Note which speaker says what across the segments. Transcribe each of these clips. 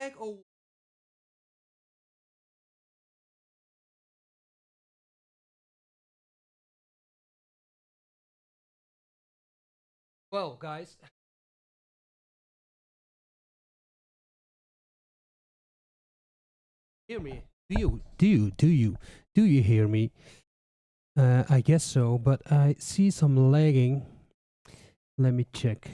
Speaker 1: lag or... Well, guys. Hear me? Do you hear me? I guess so, but I see some lagging. Let me check.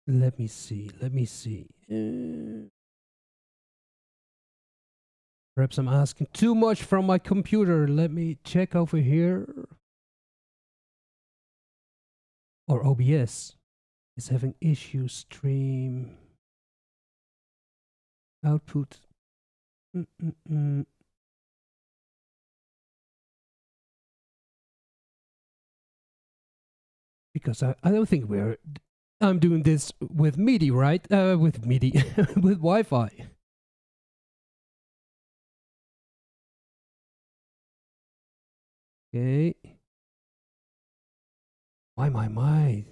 Speaker 1: Let me see. Let me see. Perhaps I'm asking too much from my computer. Let me check over here. Or OBS is having issues. Stream output. Because I don't think I'm doing this with MIDI, right? With MIDI, with Wi-Fi. Okay. My.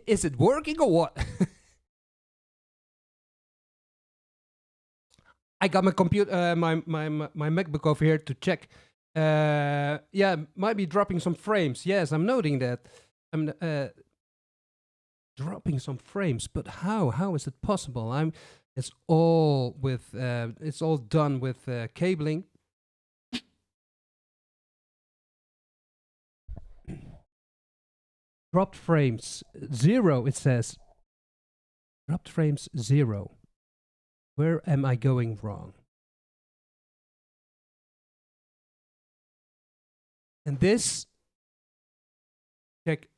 Speaker 1: Is it working or what? I got my computer, my MacBook over here to check. Yeah, might be dropping some frames. Yes, I'm noting that. I'm dropping some frames, but how? How is it possible? It's all with. It's all done with cabling. Dropped frames 0. It says. Dropped frames 0. Where am I going wrong? And this, check.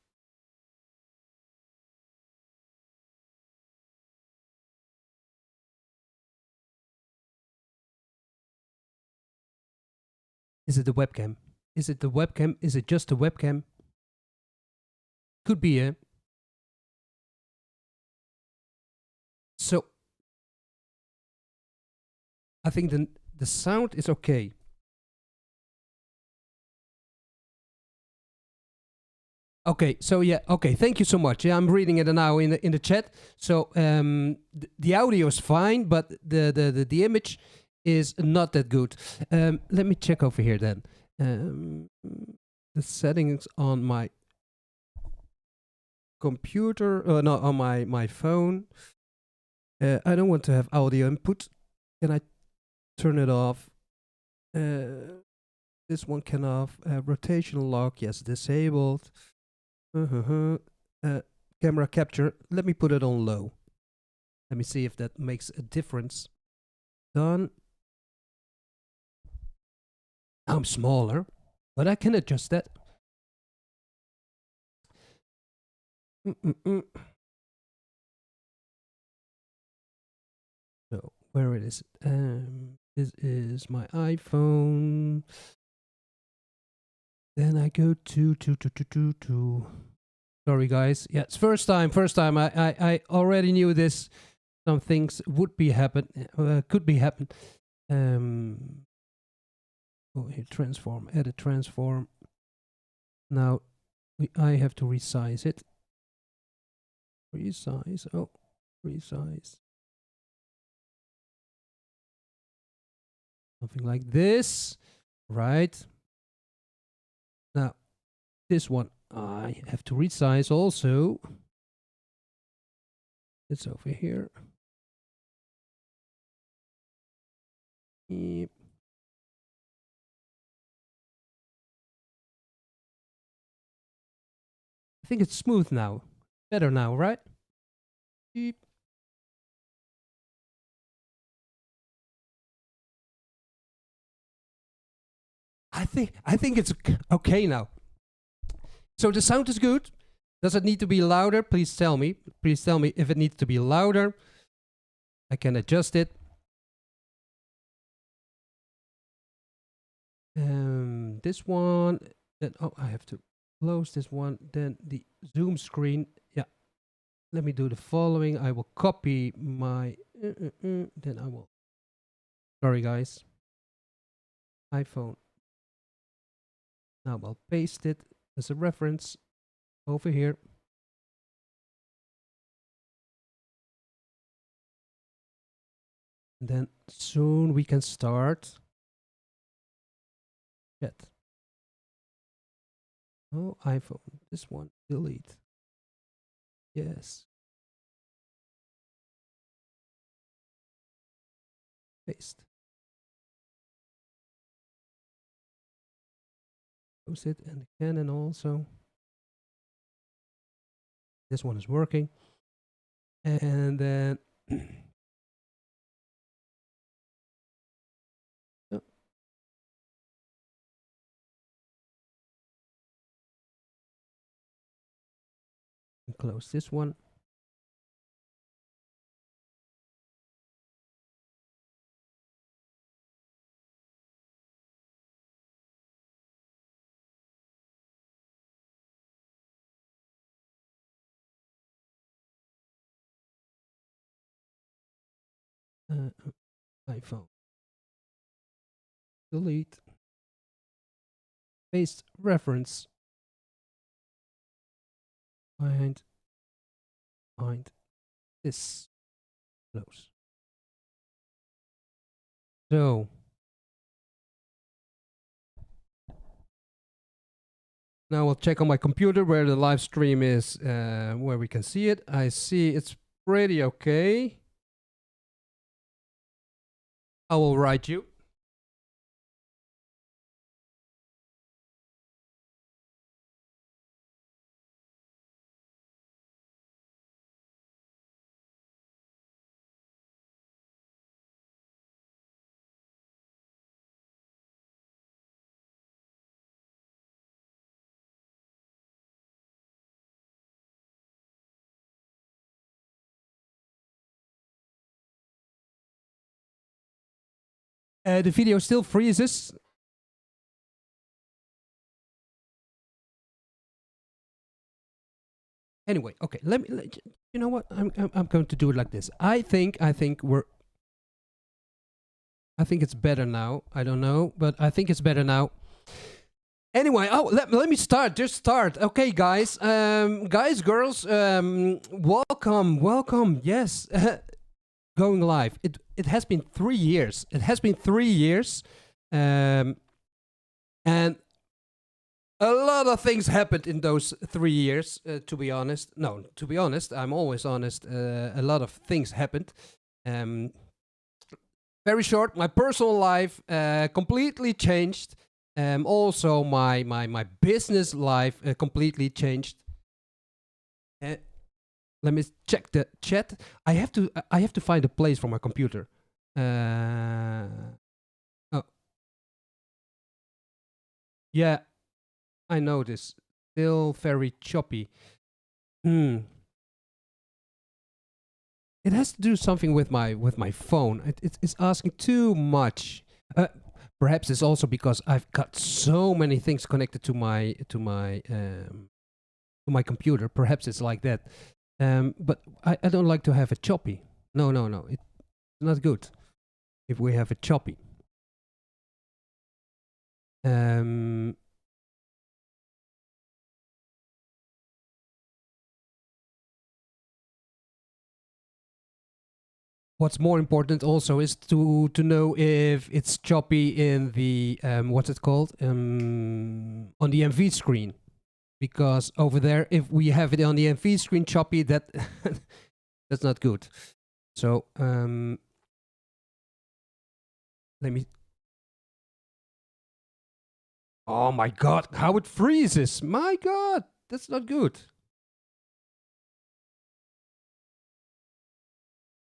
Speaker 1: Is it the webcam? Is it the webcam? Is it just the webcam? Could be a. So I think the sound is okay. Okay, so yeah, okay, thank you so much. Yeah, I'm reading it now in the chat. So the audio is fine, but the image is not that good. Let me check over here then. The settings on my computer, no, on my phone. I don't want to have audio input. Can I turn it off? This one can off. Rotational lock, yes, disabled. Camera capture. Let me put it on low. Let me see if that makes a difference. Done. I'm smaller, but I can adjust that. So where it is? This is my iPhone. Then I go to. Sorry, guys. Yeah, it's first time. I already knew this. Some things would be happen. Could be happen. Oh, here, transform. Edit transform. Now, I have to resize it. Resize. Oh, resize. Something like this, right? Now, this one I have to resize also. It's over here. Yep. I think it's smooth now. Better now, right? Yep. I think it's okay now. So the sound is good. Does it need to be louder? Please tell me. Please tell me if it needs to be louder. I can adjust it. This one. Then I have to close this one. Then the zoom screen. Yeah. Let me do the following. I will copy my. Then I will. Sorry, guys. iPhone. Now I'll paste it as a reference over here. And then soon we can start. Chat. Oh, iPhone. This one. Delete. Yes. Paste. Close it and Canon also. This one is working. And then close this one. iPhone. Delete. Paste reference. Find this. Close. So now I'll check on my computer where the live stream is, where we can see it. I see it's pretty okay. I will write you. The video still freezes. Anyway, okay. You know what? I'm going to do it like this. I think it's better now. I don't know, but I think it's better now. Anyway, let me start. Just start. Okay, guys. Guys, girls. Welcome. Yes. Going live. It has been 3 years. It has been 3 years. And a lot of things happened in those 3 years, to be honest. No, to be honest, I'm always honest. A lot of things happened. Very short, my personal life completely changed. Also, my business life completely changed. Let me check the chat. I have to find a place for my computer. Oh, yeah. I know this. Still very choppy. It has to do something with my phone. It's asking too much. Perhaps it's also because I've got so many things connected to my computer. Perhaps it's like that. But I don't like to have it choppy. No. It's not good if we have it choppy. What's more important also is to know if it's choppy in the what's it called on the MV screen, because over there, if we have it on the MV screen choppy, that that's not good. So let me. Oh my God! How it freezes! My God, that's not good.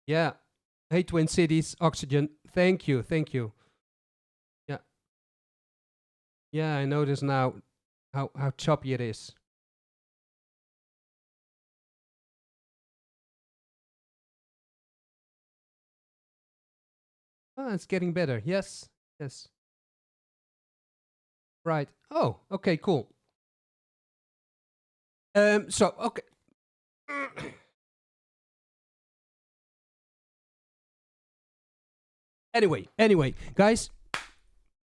Speaker 1: Yeah. Hey, Twin Cities, Oxygen. Thank you. Yeah. Yeah, I notice now how choppy it is. Oh, it's getting better. Yes, yes. Right. Oh, okay, cool. So okay. Anyway, guys,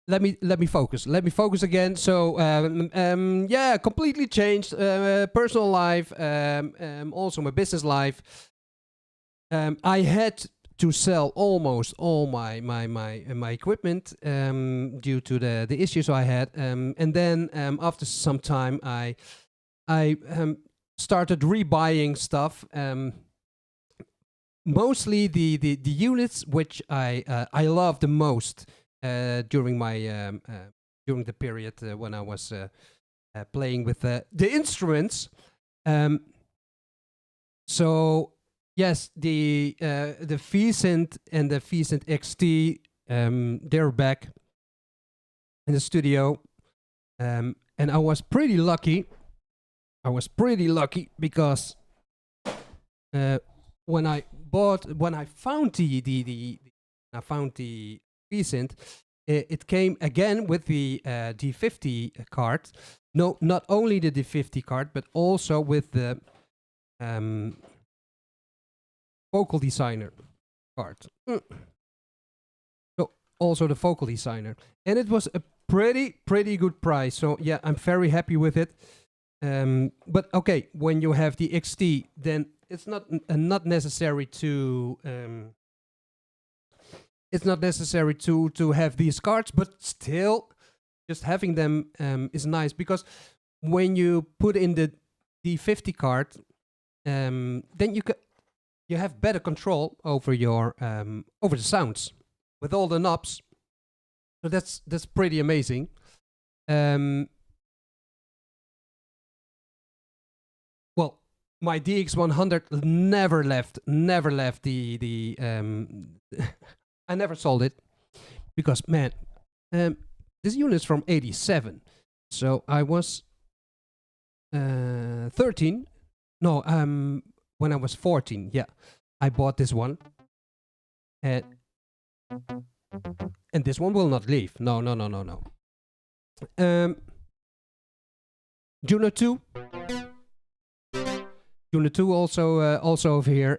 Speaker 1: let me focus. Let me focus again. So yeah, completely changed personal life, also my business life. I had to sell almost all my equipment due to the issues I had, and then after some time I started rebuying stuff. Mostly the units which I love the most during my during the period when I was playing with the instruments. Um, so yes, the V-Synth and the V-Synth XT, they're back in the studio, and I was pretty lucky. I was pretty lucky because when I found I found the V-Synth, it came again with the D50 card. No, not only the D50 card, but also with the vocal designer card. So also the vocal designer, and it was a pretty good price. So yeah, I'm very happy with it. But okay, when you have the XT, then it's not necessary to have these cards, but still, just having them is nice, because when you put in the D50 card, then you have better control over your over the sounds with all the knobs. So that's pretty amazing. Well, my DX100 never left the I never sold it, because man, this unit is from '87, so I was 13. No, when I was 14, yeah, I bought this one, and this one will not leave. No. Juno 2. Juno 2 also over here,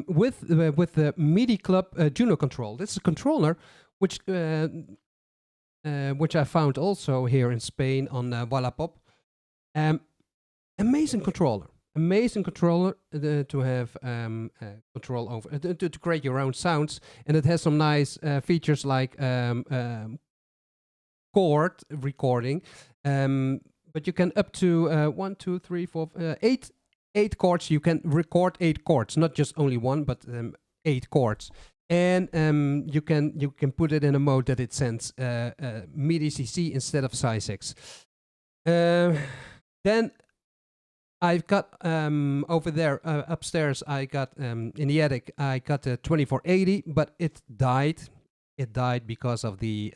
Speaker 1: with the MIDI Club Juno control. This is a controller which I found also here in Spain on Wallapop. Amazing controller to have control over, to create your own sounds, and it has some nice features like chord recording, but you can up to 1, 2, 3, 4, 8 chords. You can record 8 chords, not just only one, but 8 chords. And you can put it in a mode that it sends MIDI CC instead of SysX. Then I've got over there upstairs, I got in the attic, I got a 2480, but it died. It died because of the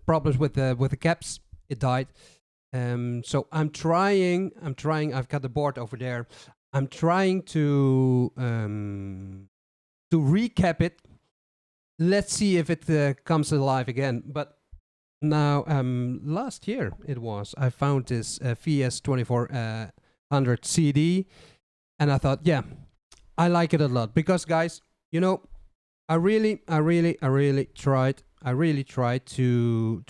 Speaker 1: problems with the caps. It died. So I'm trying. I've got the board over there. I'm trying to recap it. Let's see if it comes alive again. But now, last year it was, I found this VS-2400CD, and I thought, yeah, I like it a lot, because guys, you know, I really tried. I really tried to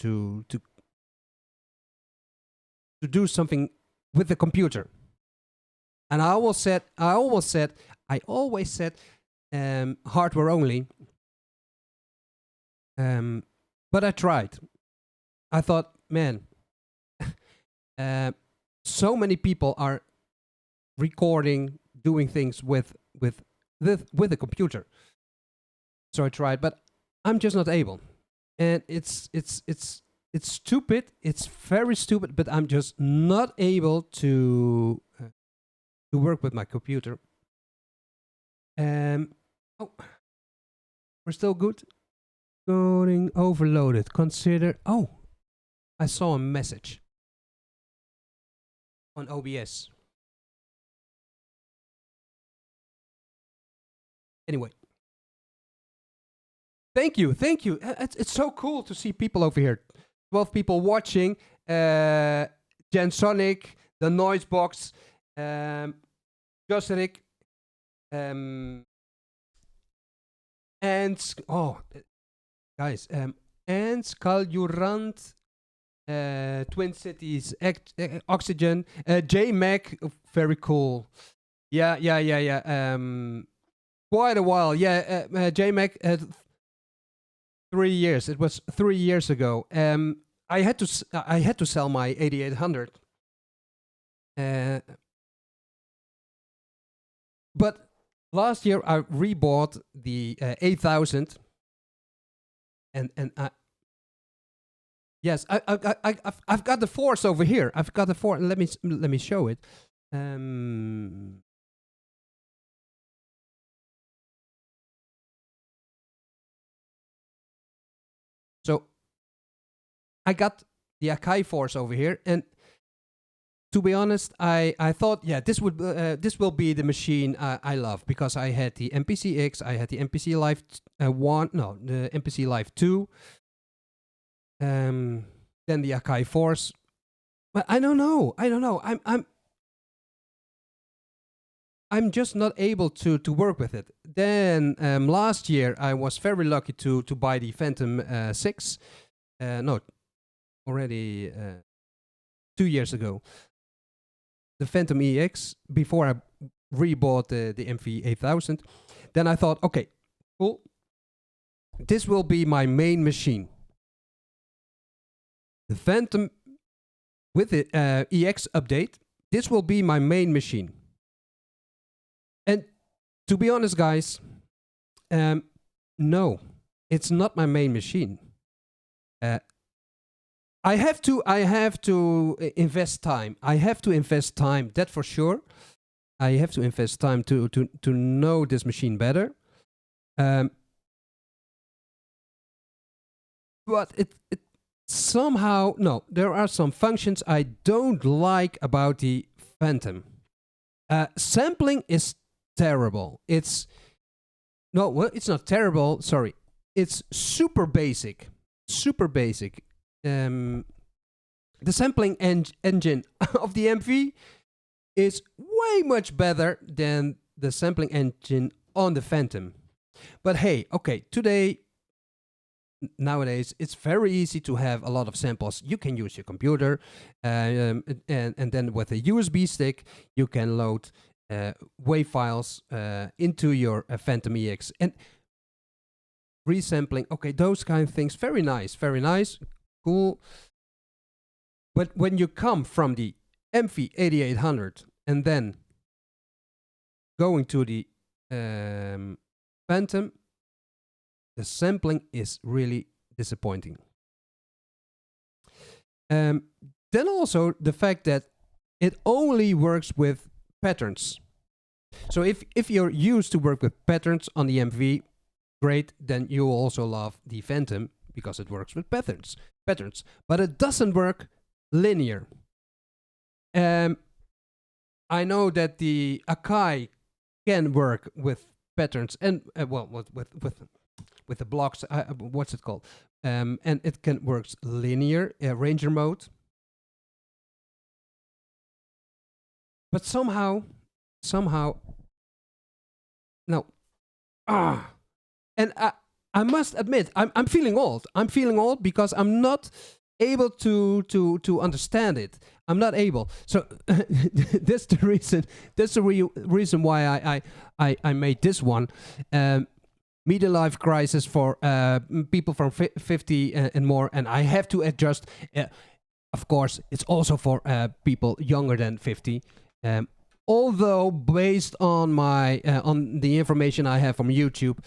Speaker 1: do something with the computer, and I always said hardware only. But I tried. I thought, man, so many people are recording, doing things with the computer. So I tried, but I'm just not able, and it's stupid. It's very stupid, but I'm just not able to work with my computer. Oh, we're still good. Coding overloaded. Consider. Oh, I saw a message on OBS. Anyway. Thank you. It's so cool to see people over here. 12 people watching. Jen Sonic, the Noise Box, Joseric, and guys, and Skaljurand, Twin Cities, Oxygen, J-Mac, very cool. Yeah. Quite a while. Yeah, J-Mac. 3 years. It was 3 years ago. I had to sell my 8800. But last year I rebought the 8000, and yes, I've got the Force over here. I've got the Force. Let me show it. So I got the Akai Force over here, and to be honest, I thought, yeah, this will be the machine I love, because I had the MPC X, I had the MPC Live 1, no, the MPC Live 2, then the Akai Force. But I don't know. I'm just not able to work with it. Then last year I was very lucky to buy the Fantom 6. No, already 2 years ago. The Fantom EX, before I rebought the MV-8000. Then I thought, okay, cool. This will be my main machine. The Fantom with the EX update, this will be my main machine. And to be honest, guys, no, it's not my main machine. I have to invest time. I have to invest time, that for sure. I have to invest time to know this machine better. But it somehow, no, there are some functions I don't like about the Fantom. Sampling is terrible. It's not terrible. Sorry, it's super basic. Super basic. The sampling engine of the MV is way much better than the sampling engine on the Fantom. But hey, okay, nowadays it's very easy to have a lot of samples. You can use your computer, and then with a USB stick you can load WAV files into your Fantom EX and resampling. Okay, those kind of things, very nice, cool. But when you come from the MV-8800 and then going to the Fantom, the sampling is really disappointing. Then also the fact that it only works with patterns. So if you're used to work with patterns on the MV, great, then you will also love the Fantom because it works with patterns. But it doesn't work linear. I know that the Akai can work with patterns and well, with the blocks. What's it called? And it can work linear, Ranger mode. But somehow, no. And I must admit, I'm feeling old. I'm feeling old because I'm not able to understand it. I'm not able. So that's the reason. That's the reason why I made this one. Media life crisis for people from 50 and more, and I have to adjust. Of course, it's also for people younger than 50. Although based on my on the information I have from YouTube.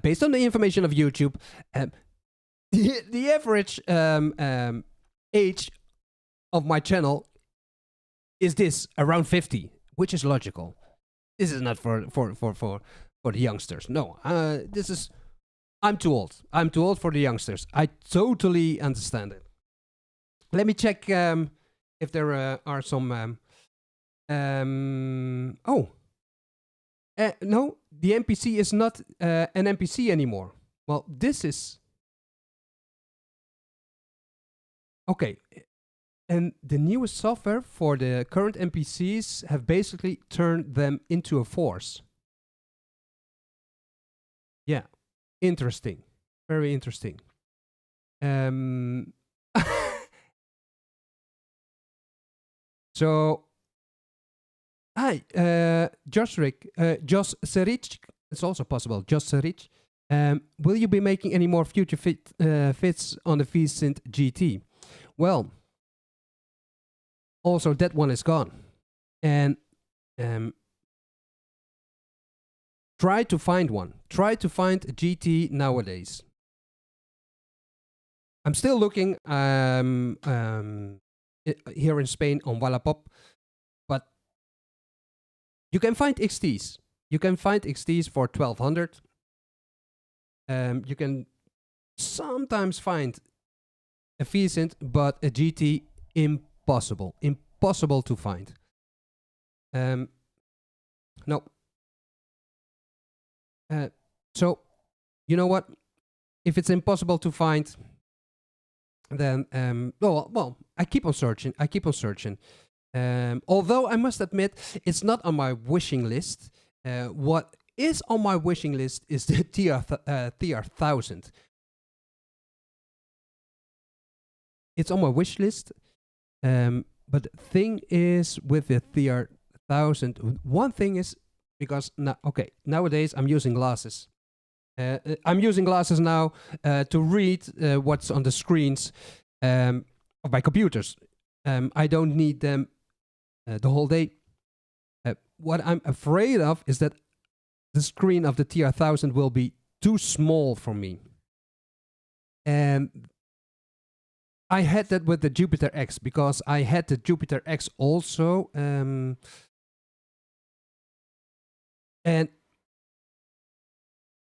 Speaker 1: Based on the information of YouTube, the average age of my channel is this, around 50, which is logical. This is not for the youngsters. No, this is I'm too old. I'm too old for the youngsters. I totally understand it. Let me check if there are some... oh. No, the MPC is not an MPC anymore. Well, this is... Okay. And the newest software for the current MPCs have basically turned them into a force. Yeah. Interesting. Very interesting. So... Hi, Josh Serich. It's also possible. Josh Serich. Will you be making any more future fits on the V-Synth GT? Well, also that one is gone. And try to find one. Try to find a GT nowadays. I'm still looking here in Spain on Wallapop. You can find XTs. You can find XTs for 1200. You can sometimes find a V-Synth, but a GT, impossible. Impossible to find. No. So, you know what? If it's impossible to find, then, well, I keep on searching. I keep on searching. Although I must admit, it's not on my wishing list. What is on my wishing list is the TR-1000. It's on my wish list. But the thing is with the TR-1000, one thing is because nowadays I'm using glasses. I'm using glasses now to read what's on the screens of my computers. I don't need them the whole day. What I'm afraid of is that the screen of the TR-1000 will be too small for me. And I had that with the Jupiter X, because I had the Jupiter X also. And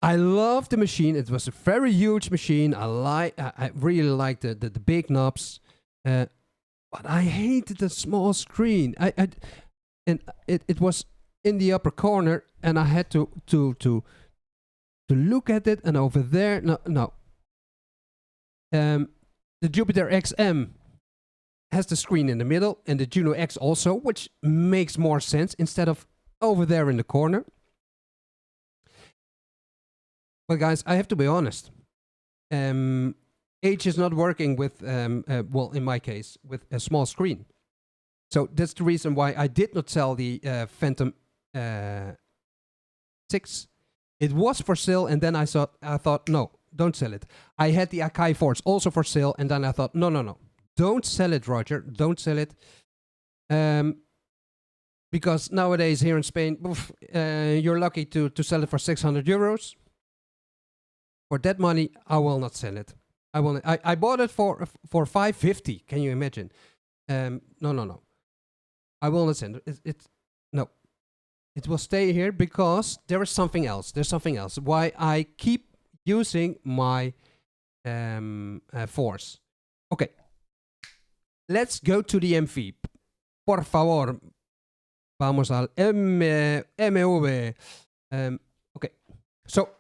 Speaker 1: I love the machine. It was a very huge machine. I really liked the big knobs. But I hated the small screen. And it was in the upper corner, and I had to look at it. And over there, no. The Jupiter XM has the screen in the middle, and the Juno X also, which makes more sense instead of over there in the corner. But guys, I have to be honest. H is not working with, well, in my case, with a small screen. So that's the reason why I did not sell the Fantom 6. It was for sale, and then I thought, no, don't sell it. I had the Akai Force also for sale, and then I thought, no. Don't sell it, Roger. Don't sell it. Because nowadays here in Spain, you're lucky to sell it for 600 euros. For that money, I will not sell it. I bought it for 550. Can you imagine? No. I will not send it. No. It will stay here because there is something else. There's something else. Why I keep using my Force. Okay. Let's go to the MV. Por favor. Vamos al MV. Okay. So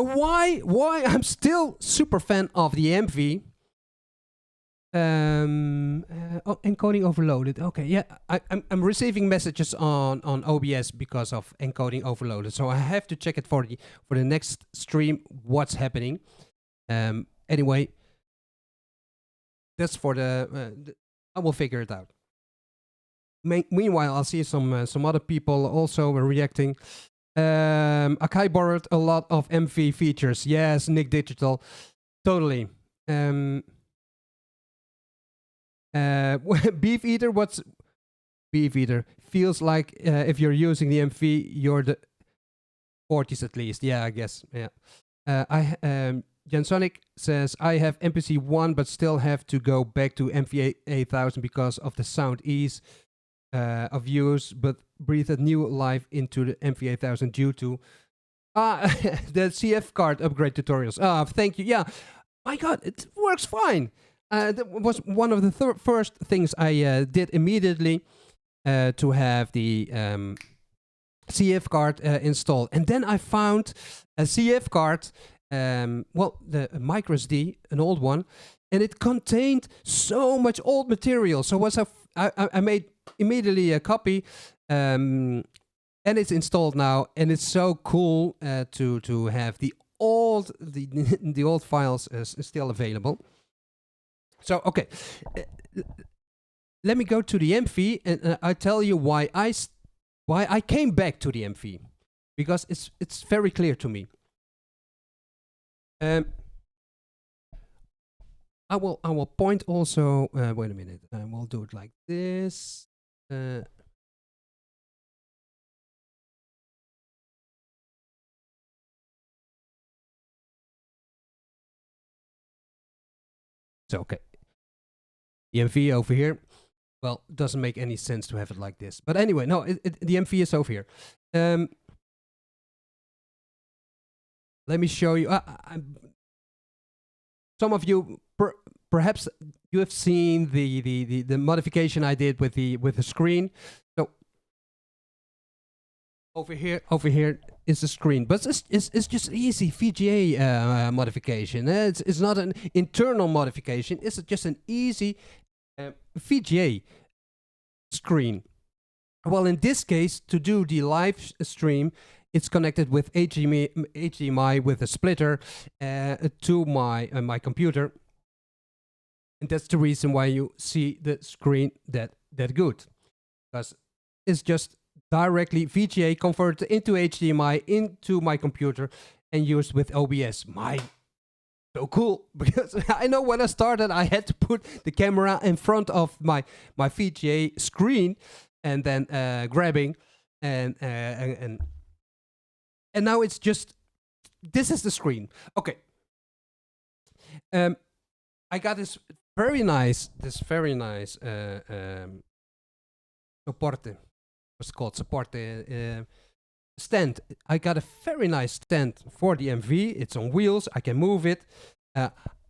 Speaker 1: why I'm still super fan of the MV? Encoding overloaded. Okay, yeah, I'm receiving messages on OBS because of encoding overloaded. So I have to check it for the next stream. What's happening? Anyway, that's for the. I will figure it out. Meanwhile, I'll see some other people also reacting. Akai borrowed a lot of MV features. Yes, Nick Digital, totally. Beef Eater, what's Beef Eater? Feels like if you're using the MV, you're the 40s at least. Yeah, I guess. Yeah. Jansonic says, I have MPC 1, but still have to go back to MV-8000 because of the sound ease of use, but breathed new life into the MV-8000 due to The CF card upgrade tutorials. Thank you. Yeah, my God, it works fine. That was one of the first things I did immediately to have the CF card installed. And then I found a CF card, well, the micro SD, an old one, and it contained so much old material. So I made immediately a copy, and it's installed now, and it's so cool to have the old the old files still available. So okay, let me go to the MV, and I tell you why I came back to the MV, because it's very clear to me. I will point also. Wait a minute. I will do it like this. So okay, the MV over here. Well, it doesn't make any sense to have it like this. But anyway, no, the MV is over here. Let me show you. Some of you, perhaps you have seen the modification I did with the screen. So over here is the screen, but it's just easy VGA modification. It's not an internal modification. It's just an easy VGA screen. Well, in this case, to do the live stream, it's connected with HDMI with a splitter to my computer, and that's the reason why you see the screen that good, because it's just directly VGA converted into HDMI into my computer and used with OBS. So cool, because I know when I started, I had to put the camera in front of my VGA screen and then grabbing and now it's just, this is the screen. Okay. I got this very nice soporte. What's called soporte stand. I got a very nice stand for the MV. It's on wheels. I can move it.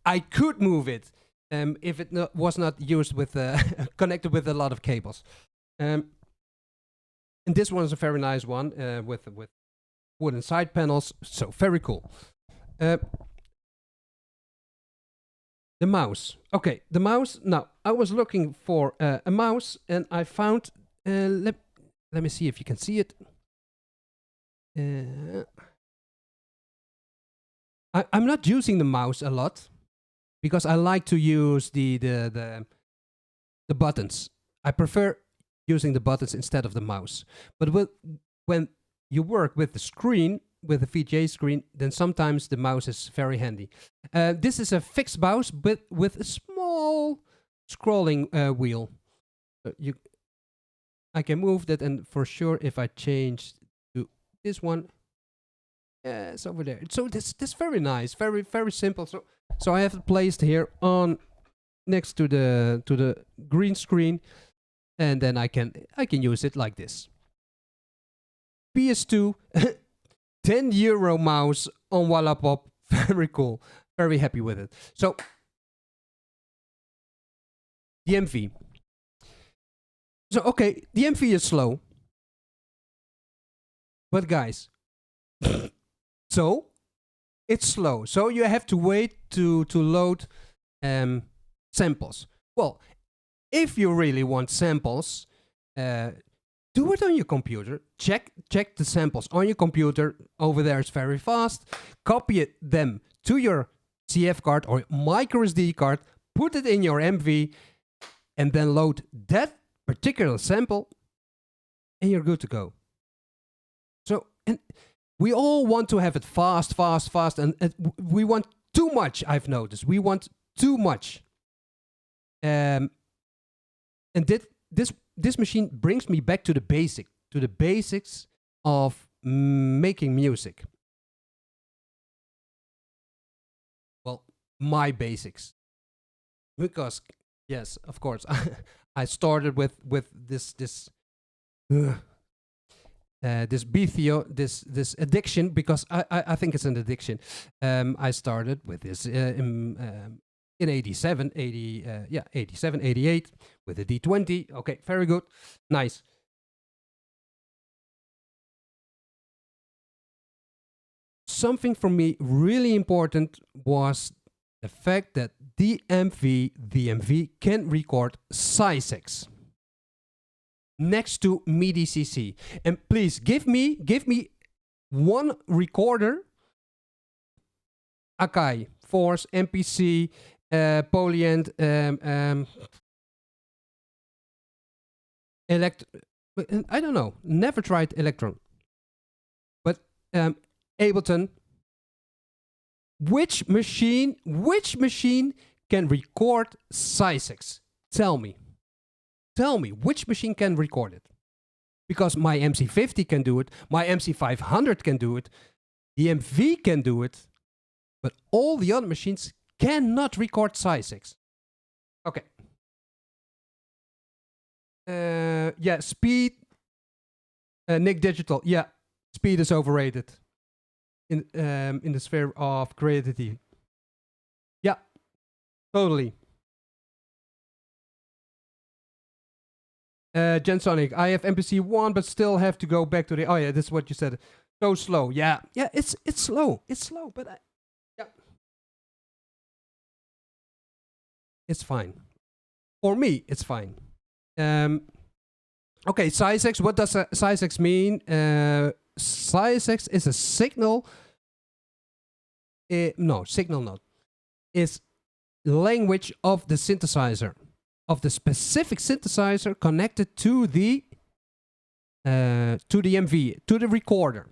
Speaker 1: I could move it if it was not used with connected with a lot of cables. And this one is a very nice one with wooden side panels. So very cool. The mouse. Okay, the mouse. Now I was looking for a mouse, and I found. Let me see if you can see it. I'm not using the mouse a lot because I like to use the buttons. I prefer using the buttons instead of the mouse. But when you work with the screen, with the VGA screen, then sometimes the mouse is very handy. This is a fixed mouse, but with a small scrolling wheel. I can move that, and for sure, if I change to this one, it's over there. So this very nice, very simple. So I have it placed here on next to the green screen, and then I can use it like this. PS2, €10 mouse on Wallapop. Very cool. Very happy with it. So the MV. So okay, the MV is slow, but guys, so it's slow. So you have to wait to load samples. Well, if you really want samples, do it on your computer. Check the samples on your computer. Over there, it's very fast. Copy them to your CF card or micro SD card. Put it in your MV, and then load that particular sample, and you're good to go. So, and we all want to have it fast, and we want too much. I've noticed we want too much, and this machine brings me back to the basics of making music. Well, my basics, because yes, of course, I started with this this BTO, this addiction, because I think it's an addiction. I started with this in 87, 88 with a D20. Okay, very good, nice. Something for me really important was the fact that the MV can record SysX next to MIDI CC. And please give me one recorder, Akai, Force, MPC, Polyant, I don't know, never tried Electron, but Ableton. Which machine can record SysX? Tell me, which machine can record it? Because my MC50 can do it, my MC500 can do it, the MV can do it, but all the other machines cannot record SysX. Okay. Yeah, speed. Nick Digital. Yeah, speed is overrated in the sphere of creativity. Yeah, totally. Gensonic, I have MPC 1, but still have to go back to the. Oh yeah, this is what you said. So slow. Yeah, it's slow. It's slow, but yeah, it's fine. For me, it's fine. Okay, SysX. What does SysX mean? SysX is a signal. No, signal not. It's language of the synthesizer, of the specific synthesizer connected to the MV, to the recorder.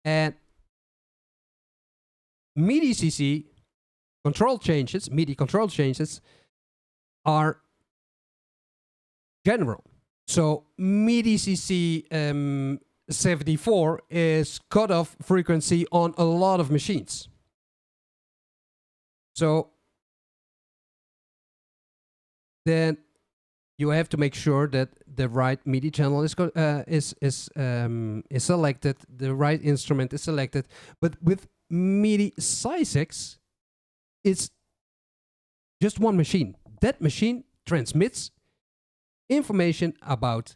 Speaker 1: And MIDI CC control changes, MIDI control changes are general. So MIDI CC 74 is cutoff frequency on a lot of machines. So then you have to make sure that the right MIDI channel is selected, the right instrument is selected. But with MIDI SysX, it's just one machine. That machine transmits information about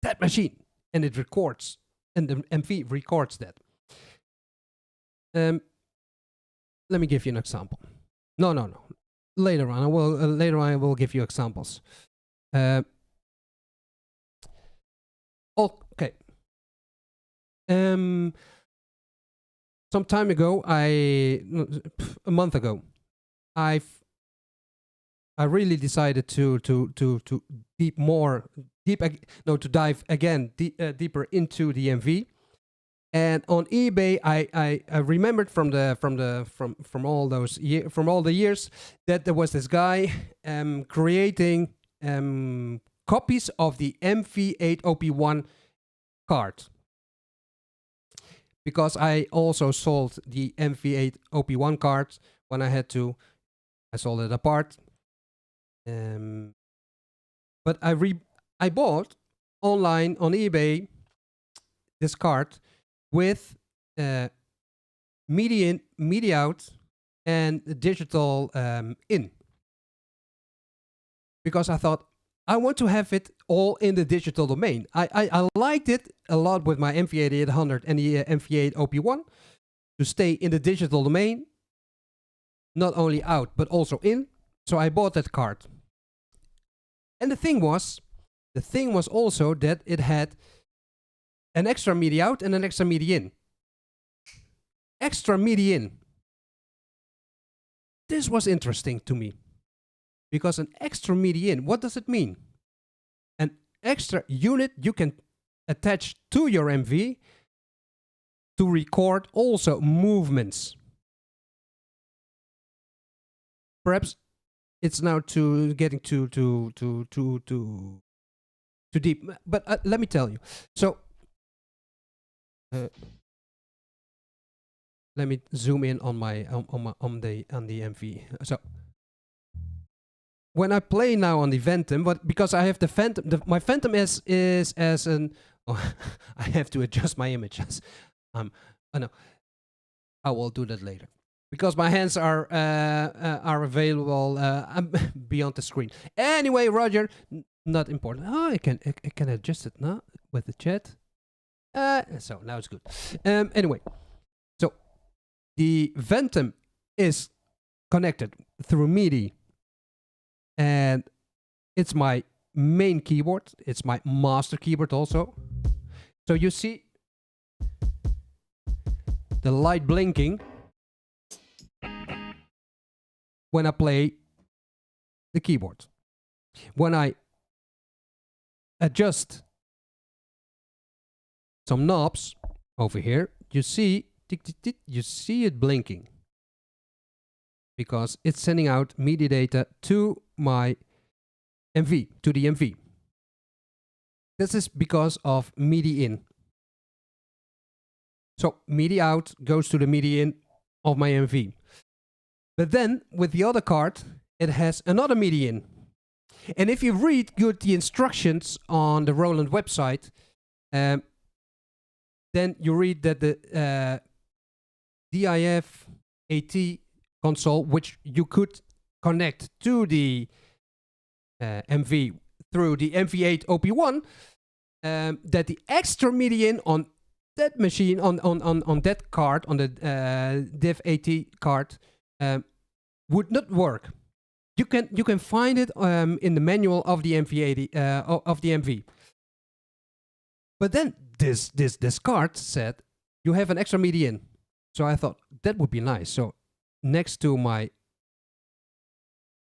Speaker 1: that machine, and it records, and the MV records that. Let me give you an example. No. Later on, I will give you examples. Okay. Some time ago, a month ago, I really decided to dive again deeper into the MV. And on eBay, I remembered from all the years that there was this guy creating copies of the MV-8000 card, because I also sold the MV-8000 card when I had to. I sold it apart, but I bought online on eBay this card with MIDI in, MIDI out, and digital in, because I thought I want to have it all in the digital domain. I liked it a lot with my MV-8000 and the MV-8000 to stay in the digital domain, not only out but also in. So I bought that card. And the thing was also that it had an extra MIDI out and an extra MIDI in. Extra MIDI in. This was interesting to me, because an extra MIDI in, what does it mean? An extra unit you can attach to your MV to record also movements. Perhaps it's now getting too deep, but let me tell you. So let me zoom in on my on the MV. So when I play now on the Fantom, but because I have the Fantom, my Fantom is as an Oh, I have to adjust my images. Oh no, I will do that later because my hands are available beyond the screen. Anyway, Roger, not important. Oh, I can adjust it now with the chat. So now it's good. Anyway, so the Fantom is connected through MIDI, and it's my main keyboard. It's my master keyboard also. So you see the light blinking when I play the keyboard. When I adjust some knobs over here, you see tick, tick, tick, you see it blinking because it's sending out MIDI data to my MV, to the MV. This is because of MIDI in. So MIDI out goes to the MIDI in of my MV. But then with the other card, it has another MIDI in. And if you read good the instructions on the Roland website, then you read that the DIF AT console, which you could connect to the MV through the MV-8 OP1, that the extra MIDI in on that machine, on that card, on the DIF AT card, would not work. You can find it in the manual of the MV-80 of the MV. But then this card said you have an extra MIDI in, so I thought that would be nice. So next to my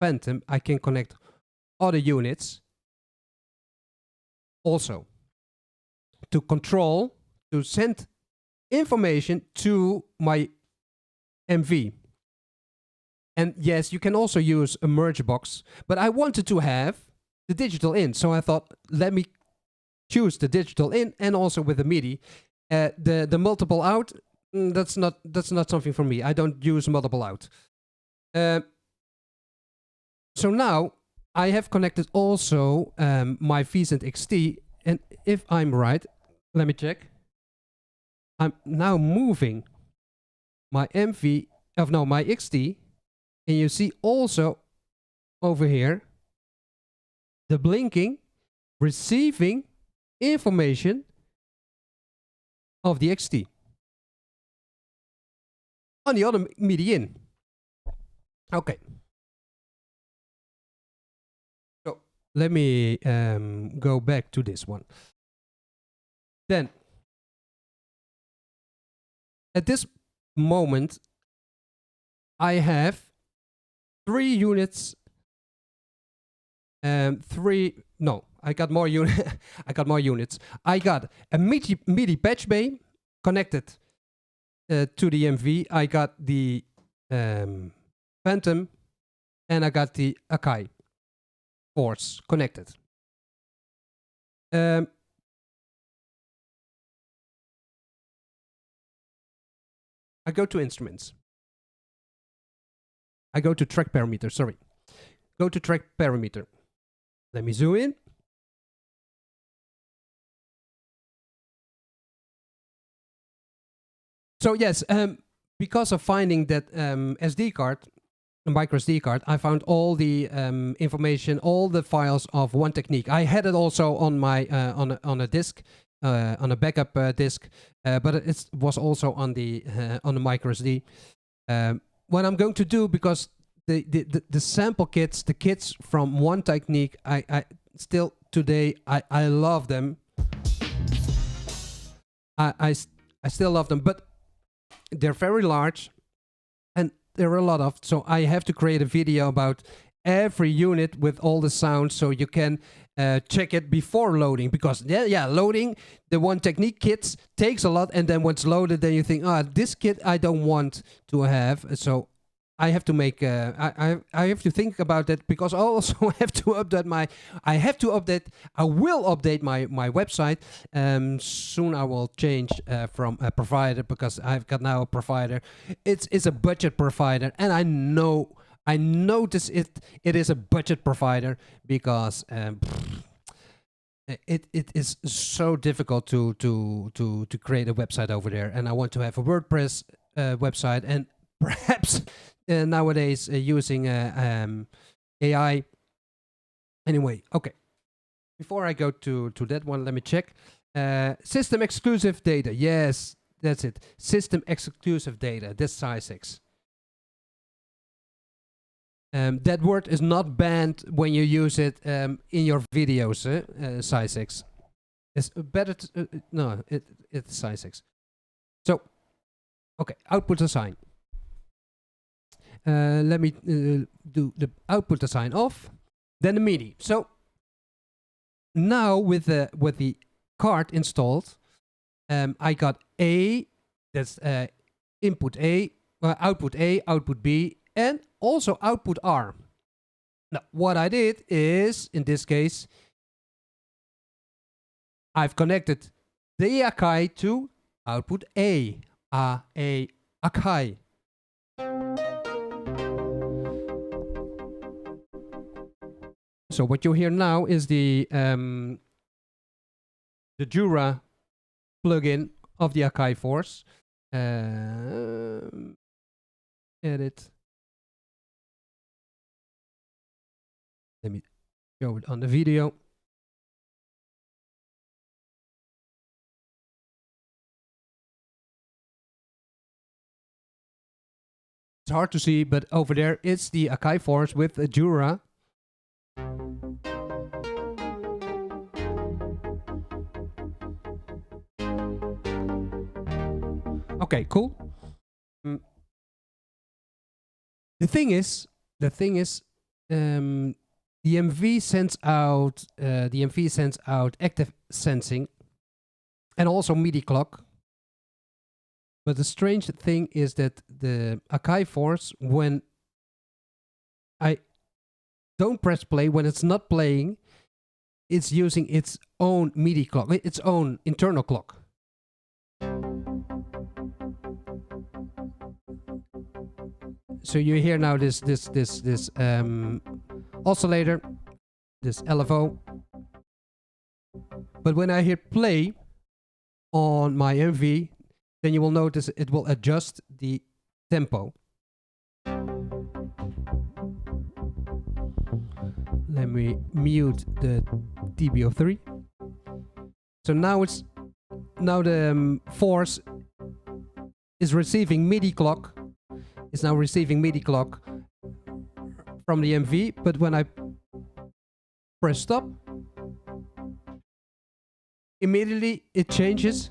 Speaker 1: Fantom, I can connect other units also to control, to send information to my MV. And yes, you can also use a merge box, but I wanted to have the digital in, so I thought, let me choose the digital in and also with the MIDI. The multiple out, that's not something for me. I don't use multiple out. So now I have connected also my V-Synth XT, and if I'm right, let me check. I'm now moving my MV, my XT, and you see also over here the blinking, receiving information of the XT on the other MIDI in. Okay. So let me go back to this one. Then at this moment I have 3 units. I got more I got more units. I got a MIDI patch bay connected to the MV. I got the Fantom, and I got the Akai ports connected. I go to instruments. I go to track parameter, sorry. Go to track parameter. Let me zoom in. So yes, because of finding that SD card, a micro SD card, I found all the information, all the files of one technique. I had it also on my on a disk, on a backup disk, but it was also on the micro SD. What I'm going to do, because the sample kits, the kits from one technique, I still today I love them. I still love them, but they're very large and there are a lot of, so I have to create a video about every unit with all the sounds, so you can check it before loading, because loading the one technique kits takes a lot, and then once loaded, then you think, this kit I don't want to have, so I have to make I have to think about that, because I also have to update I will update my website. Soon I will change from a provider, because I've got now a provider. It's a budget provider, and I notice it is a budget provider, because it is so difficult to create a website over there, and I want to have a WordPress website, and perhaps nowadays using AI. Anyway, okay. Before I go to that one, let me check. System exclusive data. Yes, that's it. System exclusive data. That's size 6. That word is not banned when you use it in your videos. Size 6. It's better. No, it's size 6. So, okay, output assign. Let me do the output assign off. Then the MIDI. So now with the card installed, I got A. That's input A, output A, output B, and also output R. Now, what I did is, in this case, I've connected the Akai to output A. Akai. So what you hear now is the Jura plugin of the Akai Force. Edit. Let me show it on the video. It's hard to see, but over there it's the Akai Force with a Jura. Okay, cool. The thing is, the MV sends out active sensing and also MIDI clock. But the strange thing is that the Akai Force, when I don't press play, when it's not playing, it's using its own MIDI clock, its own internal clock. So you hear now this oscillator, this LFO. But when I hit play on my MV, then you will notice it will adjust the tempo. Let me mute the TB03. So now the Force is receiving MIDI clock. It's now receiving MIDI clock from the MV, but when I press stop, immediately it changes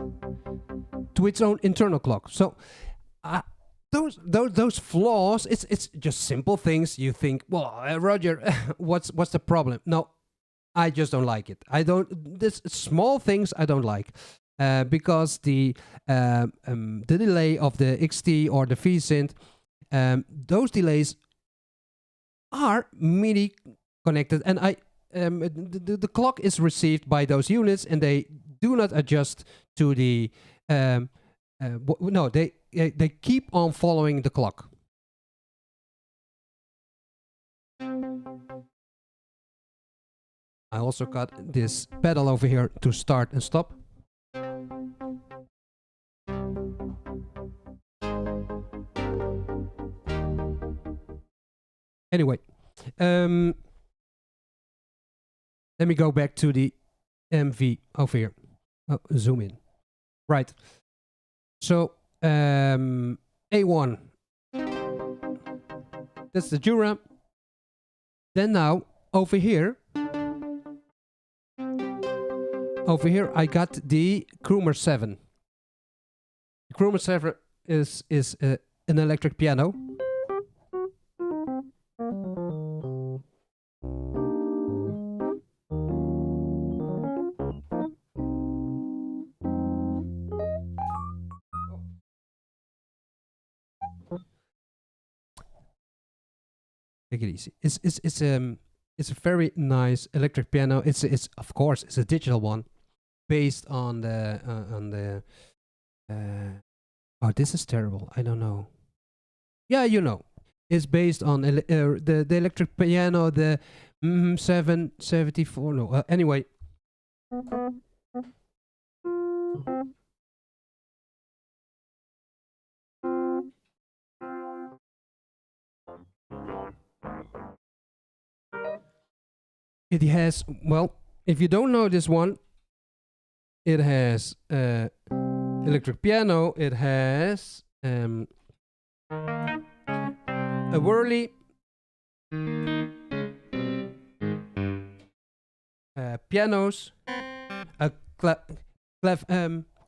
Speaker 1: to its own internal clock. So those flaws, it's just simple things. You think, well, Roger, what's the problem? No, I just don't like it. This small things I don't like. Because the delay of the XT or the V-Synth, those delays are MIDI connected, and the clock is received by those units, and they do not adjust to the no, they keep on following the clock. I also got this pedal over here to start and stop. Anyway, let me go back to the MV over here. Oh, zoom in. Right. So, A1. That's the Jura. Then now, over here, I got the Crumar 7. The Crumar 7 is an electric piano. Take it easy. It's a very nice electric piano. It's of course it's a digital one, based on the oh, this is terrible. I don't know. Yeah, you know, it's based on the electric piano, the 774. No, anyway, It has, well, if you don't know this one, it has electric piano, it has a whirly, pianos, a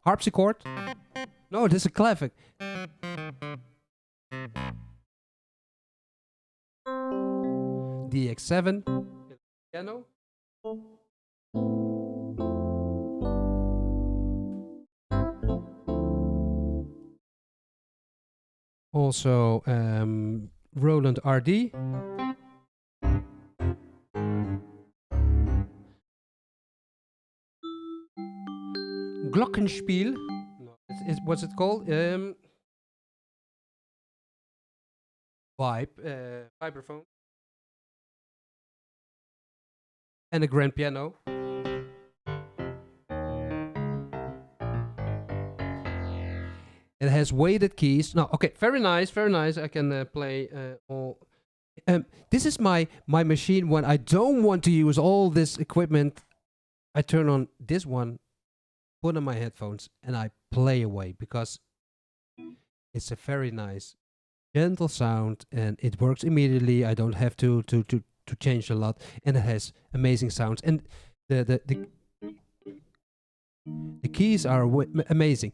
Speaker 1: harpsichord. No, this is a clavic. DX7 piano. Also Roland RD. Glockenspiel. No, what's it called? Vibraphone. And a grand piano. It has weighted keys. No, okay, very nice, very nice. I can play all. This is my machine when I don't want to use all this equipment. I turn on this one, put on my headphones, and I play away because it's a very nice, gentle sound, and it works immediately. I don't have to change a lot, and it has amazing sounds. And the keys are amazing.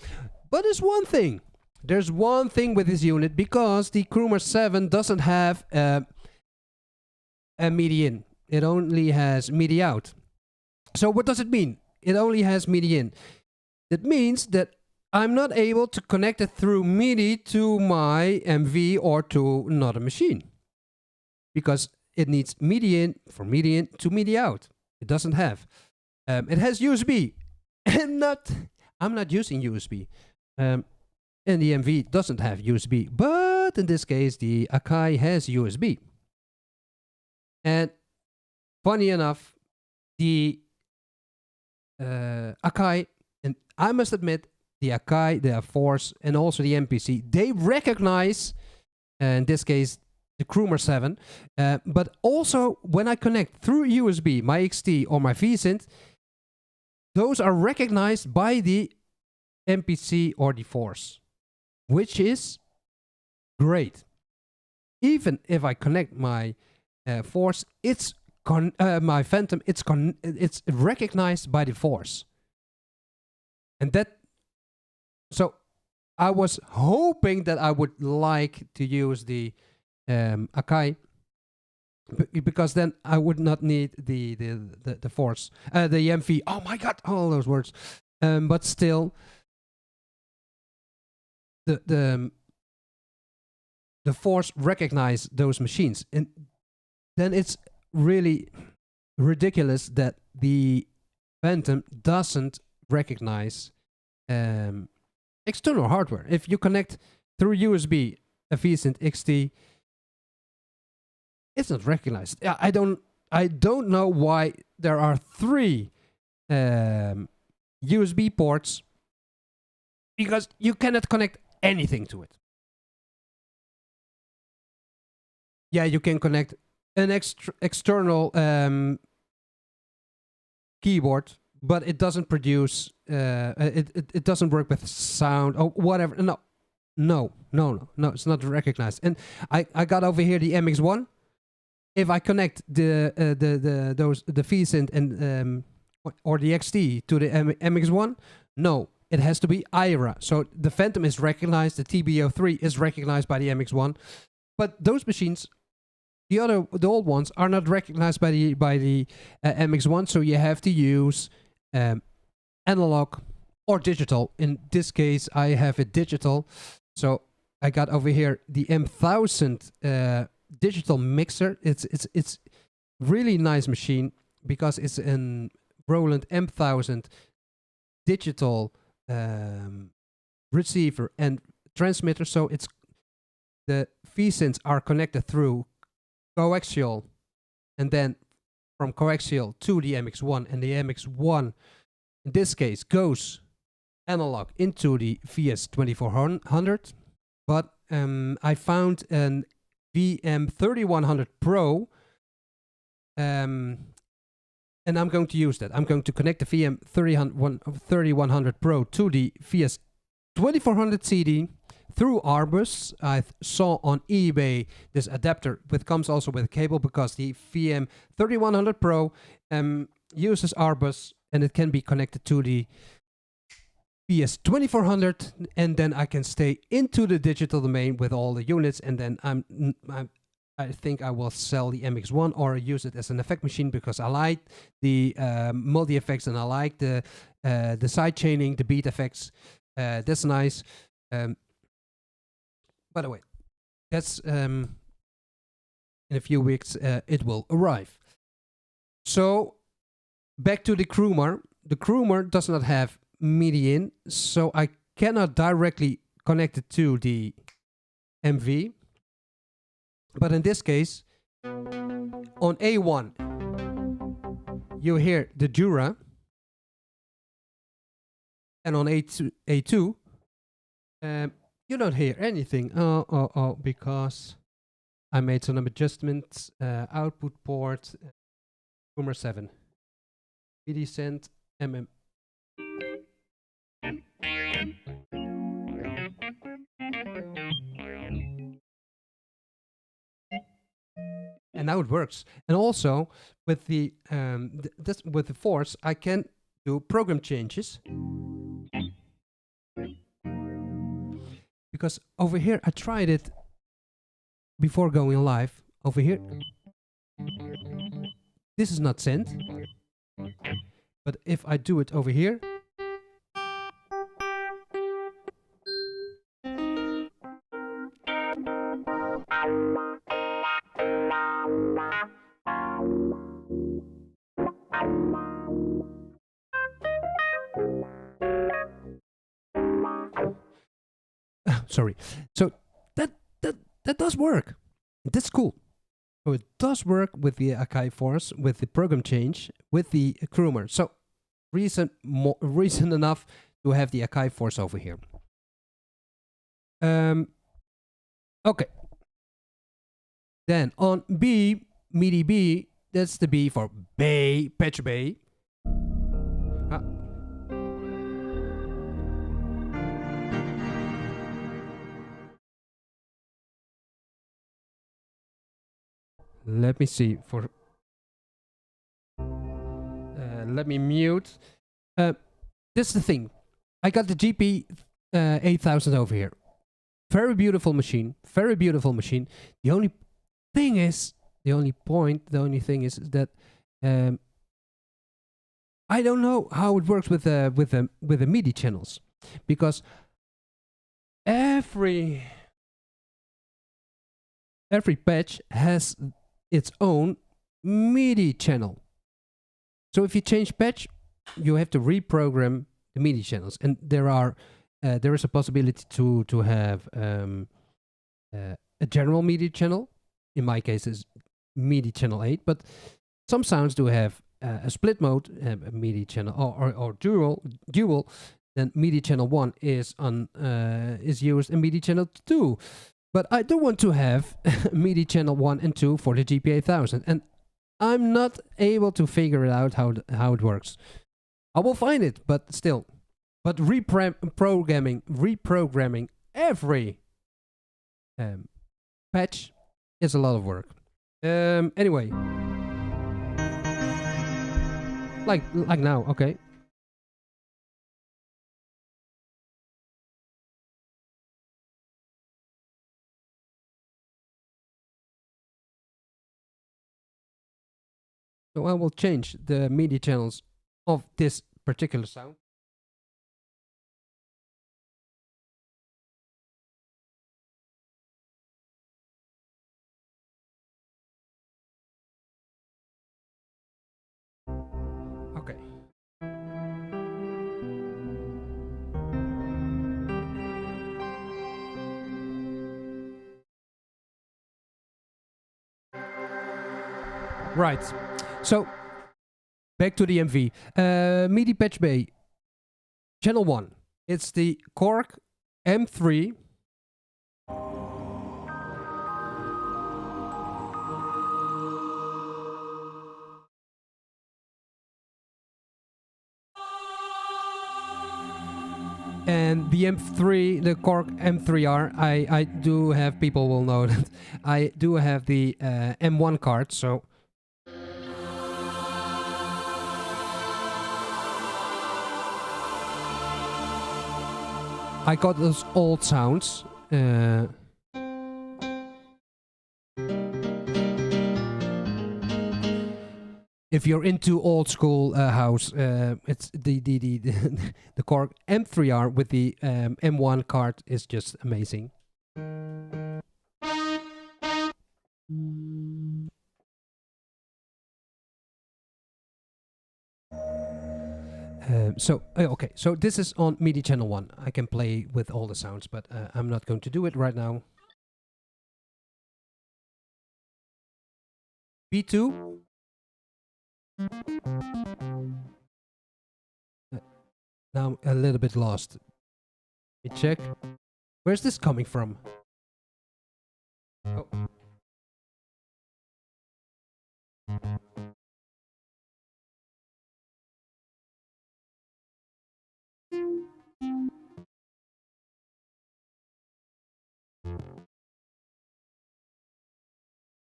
Speaker 1: But there's one thing. There's one thing with this unit, because the Crumar 7 doesn't have a MIDI in. It only has MIDI out. So what does it mean? It only has MIDI in. That means that I'm not able to connect it through MIDI to my MV or to another machine, because it needs MIDI in for MIDI in to MIDI out. It doesn't have. It has USB. I'm not using USB. And the MV doesn't have USB, but in this case the Akai has USB. And funny enough, the Akai, and I must admit, the Akai, the Force, and also the MPC, they recognize, in this case, the Crumar 7, but also when I connect through USB my XT or my V-Synth, those are recognized by the MPC or the Force, which is great. Even if I connect my Force, my Fantom, it's recognized by the Force. And that, so I was hoping that I would like to use the Akai, because then I would not need the Force, the MV. Oh my God, all those words. But still, the Force recognize those machines, and then it's really ridiculous that the Fantom doesn't recognize external hardware. If you connect through USB a V-Synth XT, it's not recognized. I don't know why there are 3 USB ports, because you cannot connect anything to it. Yeah, you can connect an external keyboard, but it doesn't produce, it doesn't work with sound or whatever. No, it's not recognized. And I got over here the MX1. If I connect the V-Synth and or the XT to the MX1, no, it has to be IRA. So the Fantom is recognized, the TB03 is recognized by the MX1, but those machines, the old ones, are not recognized by the MX1. So you have to use analog or digital. In this case, I have it digital. So I got over here the M1000 digital mixer. It's really nice machine, because it's an Roland M1000 digital receiver and transmitter. So it's the V-Synths are connected through coaxial, and then from coaxial to the MX1, and the MX1 in this case, goes analog into the VS-2400, but I found an VM3100 Pro, and I'm going to use that. I'm going to connect the VM3100 Pro to the VS-2400CD through Arbus. I saw on eBay this adapter, which comes also with a cable, because the VM3100 Pro uses Arbus, and it can be connected to the VS-2400, and then I can stay into the digital domain with all the units, and then I think I will sell the MX1 or use it as an effect machine, because I like the multi effects, and I like the side chaining, the beat effects. That's nice. By the way, that's in a few weeks it will arrive. So back to the Crumar. The Crumar does not have MIDI in, so I cannot directly connect it to the MV. But in this case, on A1, you hear the Jura, and on A2, you don't hear anything. Because I made some adjustments. Output port, Crumar 7, MIDI send, MM. And now it works. And also with the with the force, I can do program changes. Because over here, I tried it before going live. Over here, this is not sent. But if I do it over here, sorry. So that does work. That's cool. So it does work with the Akai Force, with the program change, with the Crumar. So reason enough to have the Akai Force over here. Okay. Then on B, MIDI B, that's the B for Bay, Patch Bay. Let me see for. Let me mute. This is the thing. I got the JP-8000 over here. Very beautiful machine. Very beautiful machine. The only thing is, the only thing is that I don't know how it works with the MIDI channels, because every patch has its own MIDI channel. So if you change patch, you have to reprogram the MIDI channels, and there is a possibility to have a general MIDI channel. In my case, is MIDI channel 8, but some sounds do have a split mode, a MIDI channel, or dual. Then MIDI channel 1 is used, and MIDI channel 2. But I do want to have MIDI channel 1 and 2 for the JP-8000, and I'm not able to figure it out how it works. I will find it, but still. But reprogramming every patch is a lot of work. Anyway, like now, okay. So I will change the MIDI channels of this particular sound. Okay. Right. So back to the MV. MIDI patch bay, channel 1. It's the Korg M3. And the M3, the Korg M3R, I do have, people will know that I do have the M1 card, so I got those old sounds. If you're into old school house, it's the Korg M3R with the M1 card is just amazing. Okay, so this is on MIDI channel 1. I can play with all the sounds, but I'm not going to do it right now. B2. Now I'm a little bit lost. Let me check. Where's this coming from? Oh.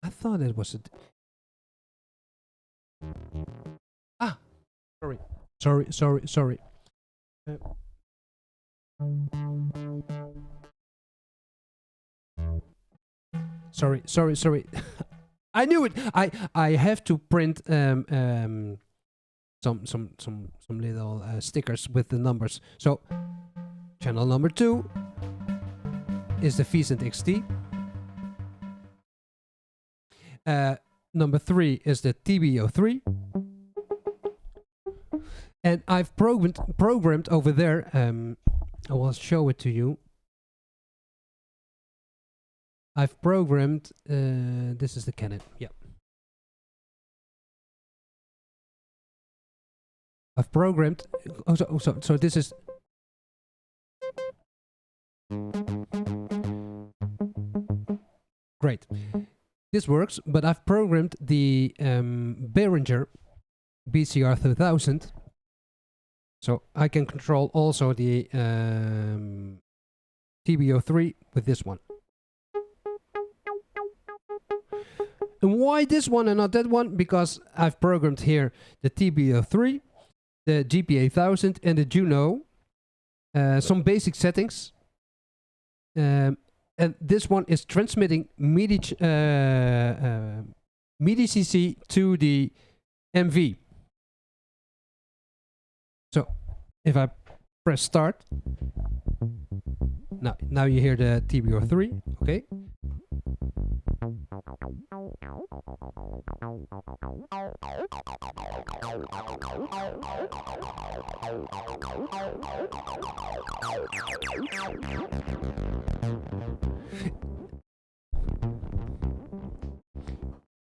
Speaker 1: I thought it was a... Ah! Sorry. Sorry. I knew it! I have to print some little stickers with the numbers. So, channel number 2 is the V-Synth XT. Number 3 is the TB-03. And I've programmed over there, I will show it to you. I've programmed, this is the Canon, yeah. I've programmed, so this is... Great. This works, but I've programmed the Behringer BCR-2000, so I can control also the TB-03 with this one. And why this one and not that one? Because I've programmed here the TB-03, the JP-8000 and the Juno, some basic settings. And this one is transmitting MIDI CC to the MV. So if I press start, now you hear the TB-03, okay?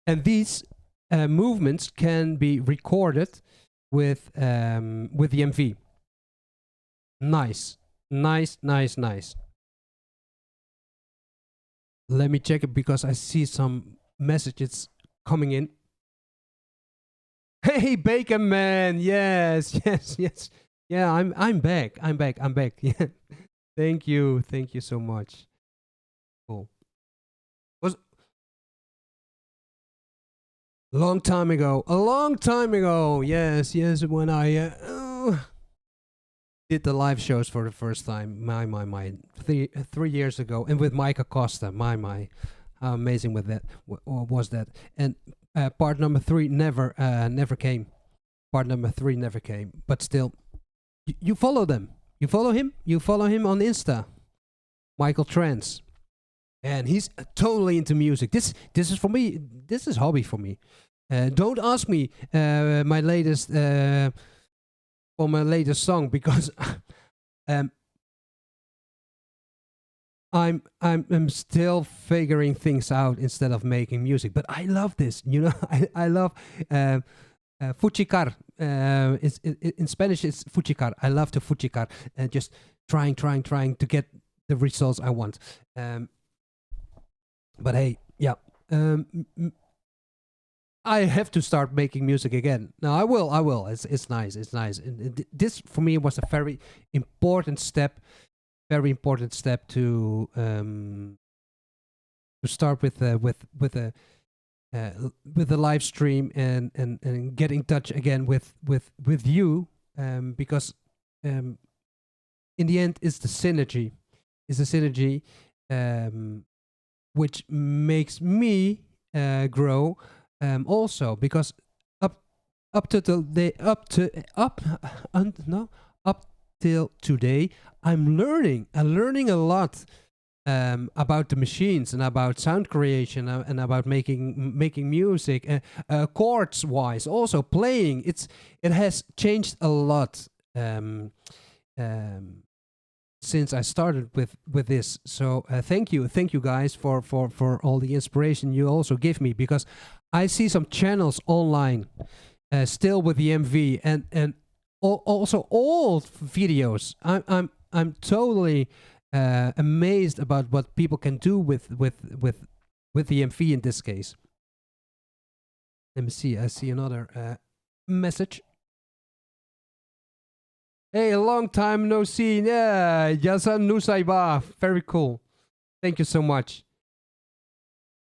Speaker 1: And these movements can be recorded with the MV. Nice. Let me check it because I see some messages coming in. Hey, Bacon Man! Yes. Yeah, I'm back. Yeah. Thank you so much. Cool. Was a long time ago. Yes, when I did the live shows for the first time. My 3 years ago, and with Mike Acosta. My, how amazing was that? And part number 3 never came. Part number 3 never came. But still, you follow them. You follow him. You follow him on Insta. Michael Trance, and he's totally into music. This is for me. This is hobby for me. Don't ask me my latest song because I'm still figuring things out instead of making music. But I love this. You know, I love Fuchikar. in Spanish it's fuchicar. I love to fuchicar and just trying to get the results I want. But hey, yeah. I have to start making music again. No, I will. It's nice. It's nice. And this for me was a very important step. Very important step to start with the live stream and get in touch again with you, because in the end it's the synergy. It's the synergy which makes me grow. Also, because up till today, I'm learning a lot about the machines and about sound creation and about making music, chords wise, also playing. It has changed a lot since I started with this. So thank you guys for all the inspiration you also give me, because I see some channels online still with the MV and also old videos. I'm totally amazed about what people can do with the MV in this case. Let me see. I see another message. Hey, a long time no see. Yeah, Yasan Nusaiba. Very cool. Thank you so much.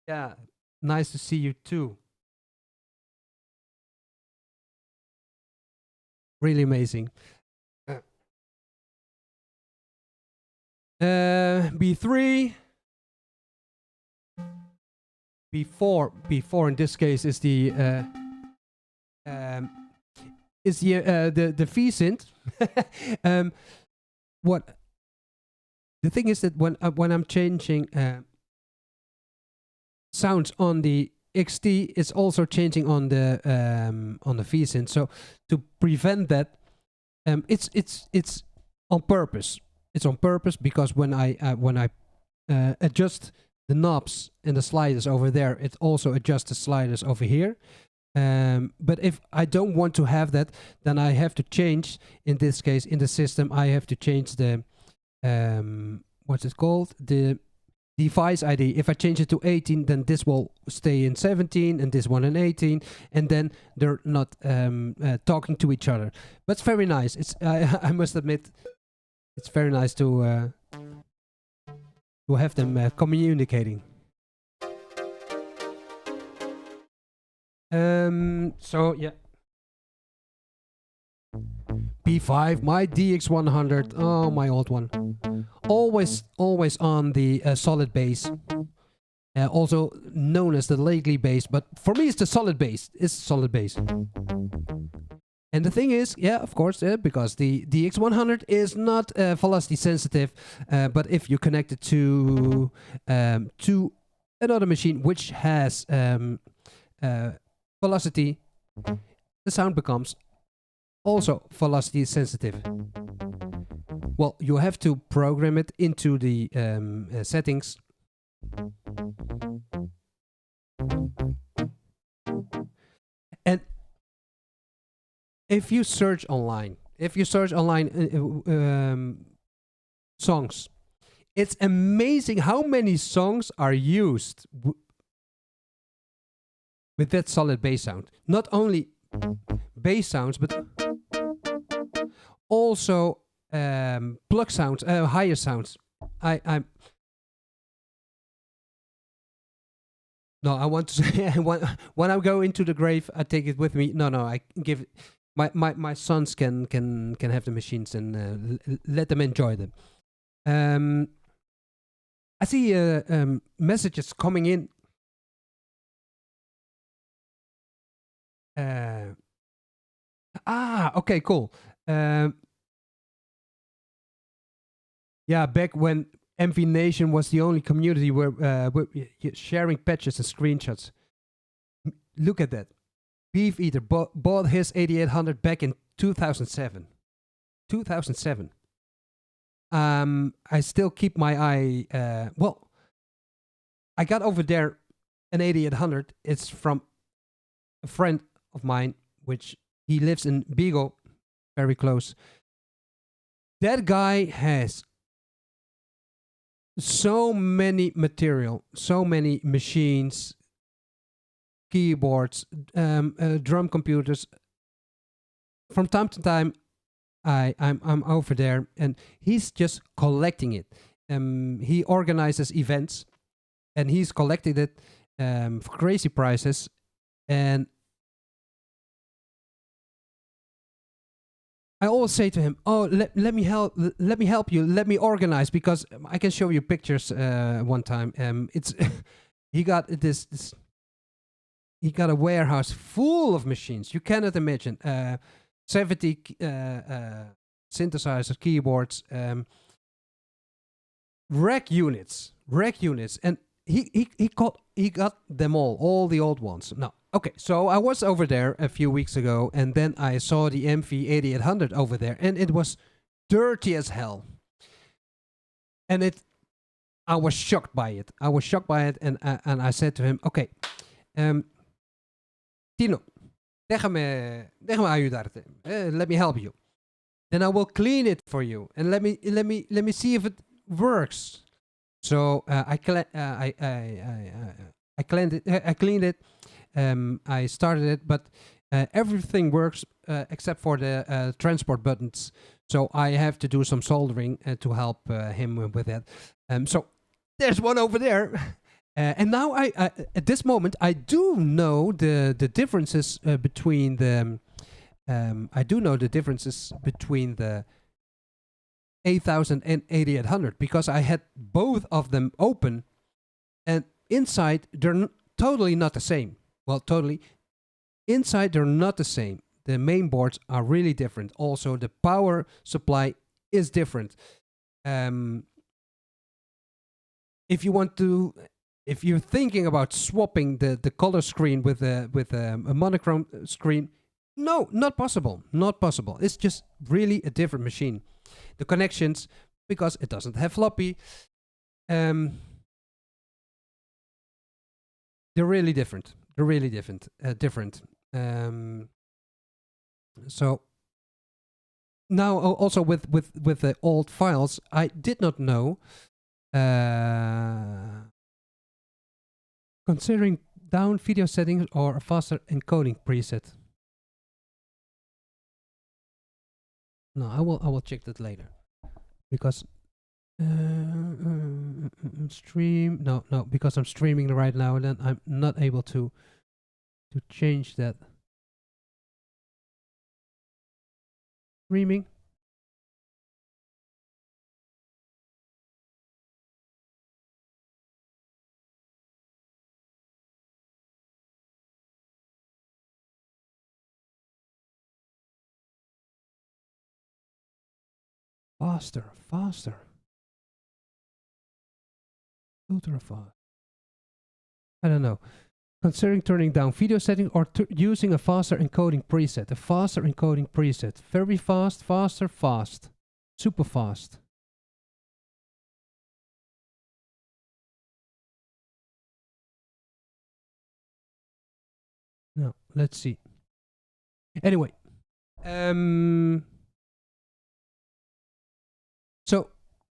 Speaker 1: Yeah, nice to see you too. Really amazing. B3. B4 in this case is the V-Synth. What the thing is that when I'm changing sounds on the XT, it's also changing on the V-Synth. So to prevent that, it's on purpose. It's on purpose because when I adjust the knobs and the sliders over there, it also adjusts the sliders over here. But if I don't want to have that, then I have to change, in this case, in the system, I have to change the, what's it called? The device ID. If I change it to 18, then this will stay in 17 and this one in 18, and then they're not talking to each other. But it's very nice. It's I must admit, it's very nice to have them communicating. So yeah, B5, my DX100, oh, my old one, always on the solid bass, also known as the lately bass, but for me it's the solid bass. It's solid bass. And the thing is, yeah, of course, because the DX100 is not velocity sensitive, but if you connect it to another machine which has velocity, the sound becomes also velocity sensitive. Well, you have to program it into the settings. And if you search online, songs, it's amazing how many songs are used with that solid bass sound. Not only bass sounds, but also plug sounds, higher sounds. I want to say when I go into the grave, I take it with me. No, I give it. My sons can have the machines and let them enjoy them. I see messages coming in. Okay, cool. Yeah, back when MV Nation was the only community where sharing patches and screenshots. Look at that. Beef Eater bought his 8800 back in 2007. 2007. I still keep my eye. Well, I got over there an 8800. It's from a friend of mine, which He lives in Beagle, very close. That guy has so many material, so many machines, keyboards, drum computers. From time to time, I'm over there, and he's just collecting it. He organizes events, and he's collected it for crazy prices. And I always say to him, "Oh, let me help you. Let me organize, because I can show you pictures one time. It's he got this. He got a warehouse full of machines. You cannot imagine. 70 synthesizers, keyboards, rack units, and he got them all the old ones. No, okay. So I was over there a few weeks ago, and then I saw the MV-8000 over there, and it was dirty as hell. And I was shocked by it. And I said to him, okay, Tino, déjame ayudarte. Let me help you. Then I will clean it for you, and let me see if it works. So I cleaned it. I started it, but everything works except for the transport buttons. So I have to do some soldering to help him with that. So there's one over there. And now at this moment I do know the differences between the 8000 and 8800, because I had both of them open, and inside they're totally not the same. Well, totally. Inside they're not the same. The main boards are really different. Also, the power supply is different. If you're thinking about swapping the color screen with a monochrome screen, no, not possible. Not possible. It's just really a different machine. The connections, because it doesn't have floppy, they're really different. They're really different. So now also with the old files, I did not know. Considering down video settings or a faster encoding preset. No, I will check that later, because stream no because I'm streaming right now, and then I'm not able to change that. Streaming. Faster. Ultra fast. I don't know. Considering turning down video setting or using a faster encoding preset. A faster encoding preset. Very fast, faster, fast. Super fast. No, let's see. Anyway. So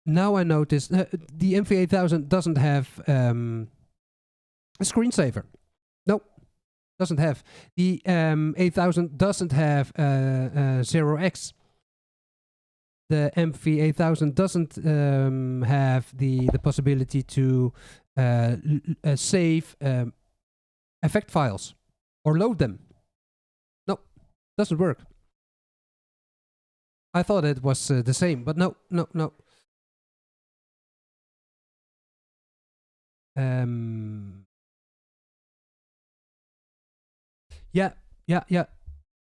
Speaker 1: now I noticed the MV-8000 doesn't have a screensaver. Nope, doesn't have. The 8000 doesn't have 0x. The MV-8000 doesn't have the possibility to save effect files or load them. No, doesn't work. I thought it was the same, but no. Yeah.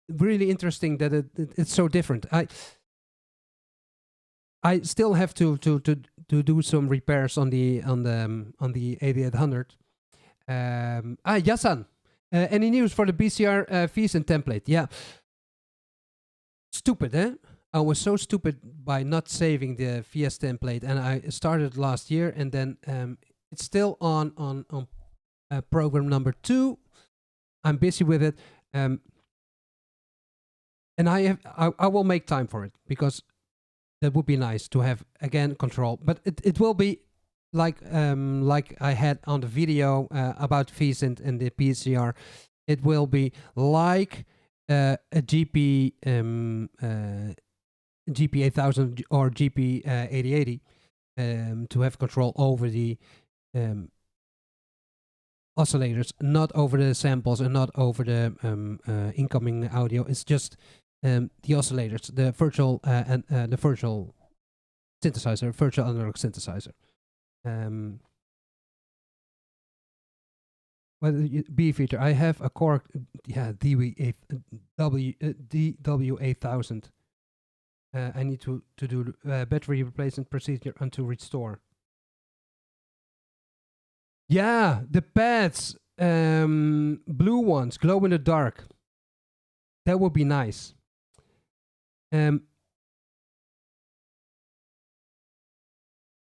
Speaker 1: Really interesting that it's so different. I still have to do some repairs on the 8800. Yasan, any news for the BCR V-Synth template? Yeah. Stupid, eh? I was so stupid by not saving the VS template, and I started last year, and then it's still on program number 2. I'm busy with it. And I will make time for it, because that would be nice to have again control. But it will be like I had on the video about V-Synth and the PCR. It will be like a GP-8000 or GP-8080 to have control over the oscillators, not over the samples and not over the incoming audio. It's just the oscillators, the virtual and the virtual synthesizer, virtual analog synthesizer. Well, B feature. I have a Korg, DW8000. I need to do battery replacement procedure until restore. Yeah, the pads, blue ones, glow in the dark. That would be nice. I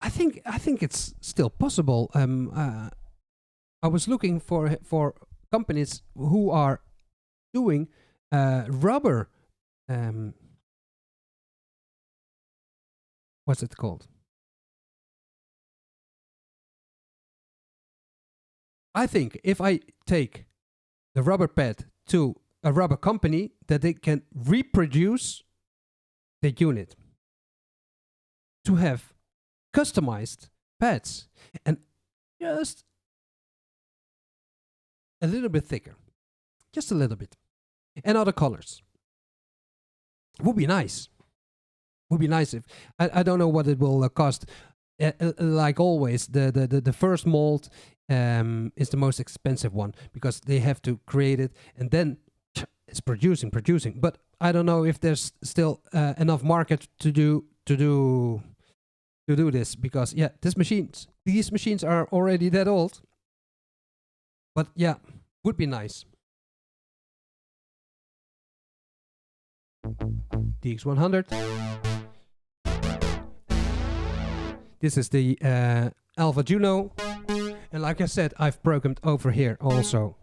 Speaker 1: think it's still possible. I was looking for companies who are doing rubber. What's it called? I think if I take the rubber pad to a rubber company, that they can reproduce the unit to have customized pads and just a little bit thicker, just a little bit, and other colors. Would be nice. Would be nice if I don't know what it will cost. Like always, the first mold is the most expensive one, because they have to create it and then it's producing. But I don't know if there's still enough market to do this, because yeah, these machines are already that old. But yeah, would be nice. DX100. This is the Alpha Juno, and like I said, I've programmed over here also.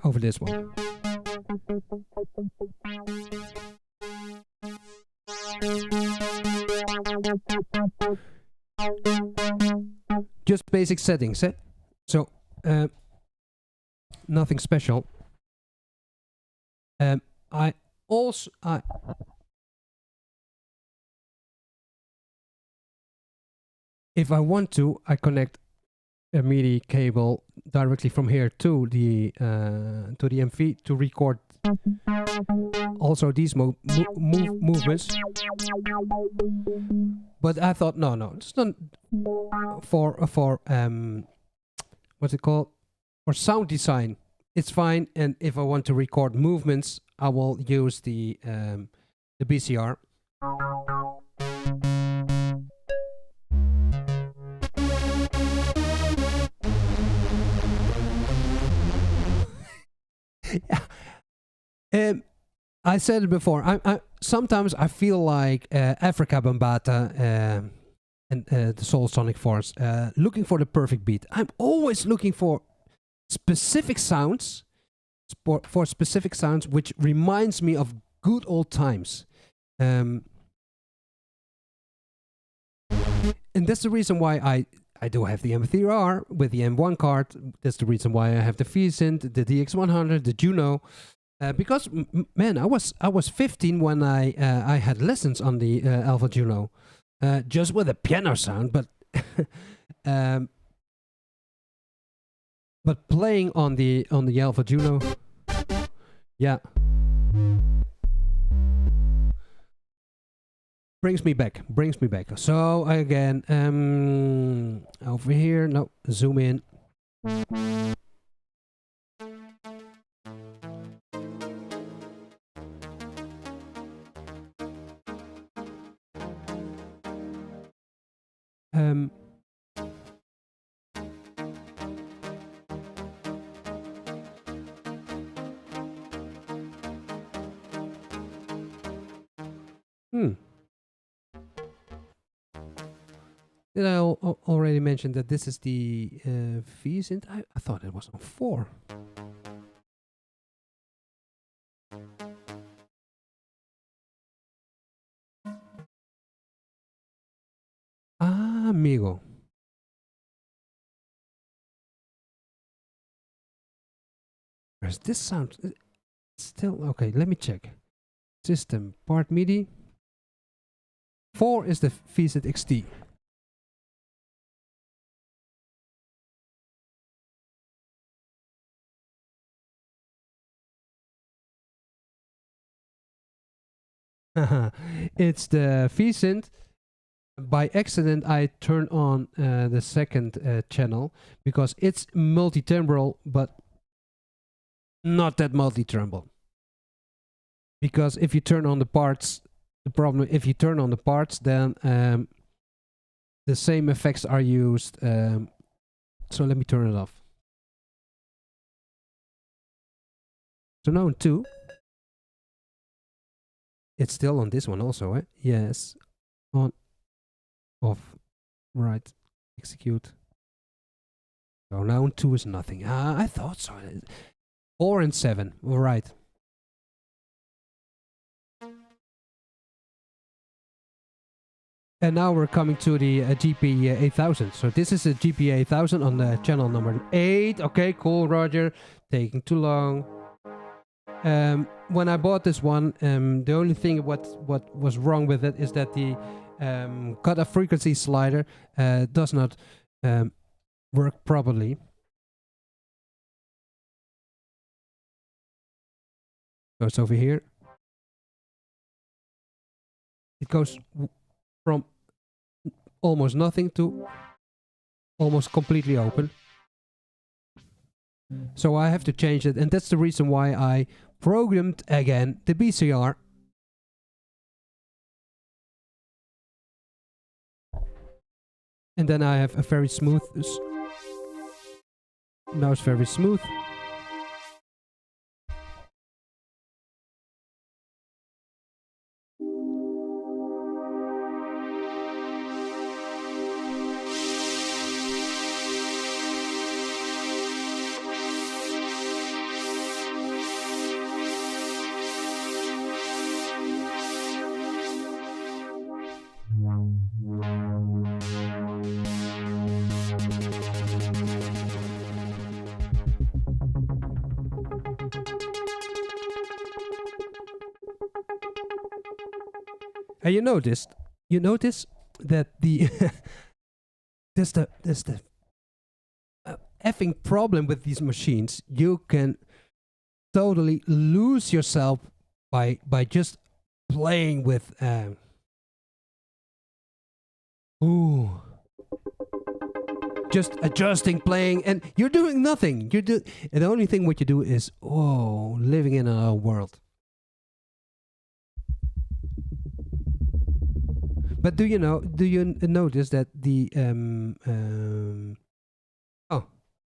Speaker 1: Over this one. Just basic settings, eh? So nothing special. If I want to, I connect a MIDI cable directly from here to the MV to record also these movements. But I thought, no, it's not for what's it called? For sound design. It's fine, and if I want to record movements, I will use the BCR. I said it before. I sometimes I feel like Africa Bambata and the Soul Sonic Force, looking for the perfect beat. I'm always looking for specific sounds, for specific sounds, which reminds me of good old times. And that's the reason why I do have the M3R with the M1 card. That's the reason why I have the V-Synth, the DX100, the Juno. Because man, I was 15 when I had lessons on the Alpha Juno, just with a piano sound, but but playing on the Alpha Juno, yeah, brings me back. So again, over here, no, zoom in. Did I already mention that this is the V-Synth? I thought it was on 4. Ah, amigo. Where's this sound? Still okay. Let me check. System part MIDI. 4 is the V-Synth XT. It's the V-Synth. By accident, I turned on the second channel because it's multi-timbral, but not that multi-timbral. Because if you turn on the parts, if you turn on the parts, then the same effects are used. So let me turn it off. So now in 2. It's still on this one also, eh? Yes. On, off, right, execute. So now in 2 is nothing. I thought so. 4 and 7, all right. And now we're coming to the JP-8000. So this is a JP-8000 on the channel number 8. Okay, cool, Roger. Taking too long. When I bought this one, the only thing what was wrong with it is that the cutoff frequency slider does not work properly. So it's over here. It goes from almost nothing to almost completely open. So I have to change it, and that's the reason why I programmed again the BCR. And then I have a very smooth. Now it's very smooth. And you notice that the there's the effing problem with these machines. You can totally lose yourself by just playing with just adjusting, playing, and you're doing nothing. And the only thing what you do is living in another world. But do you notice that the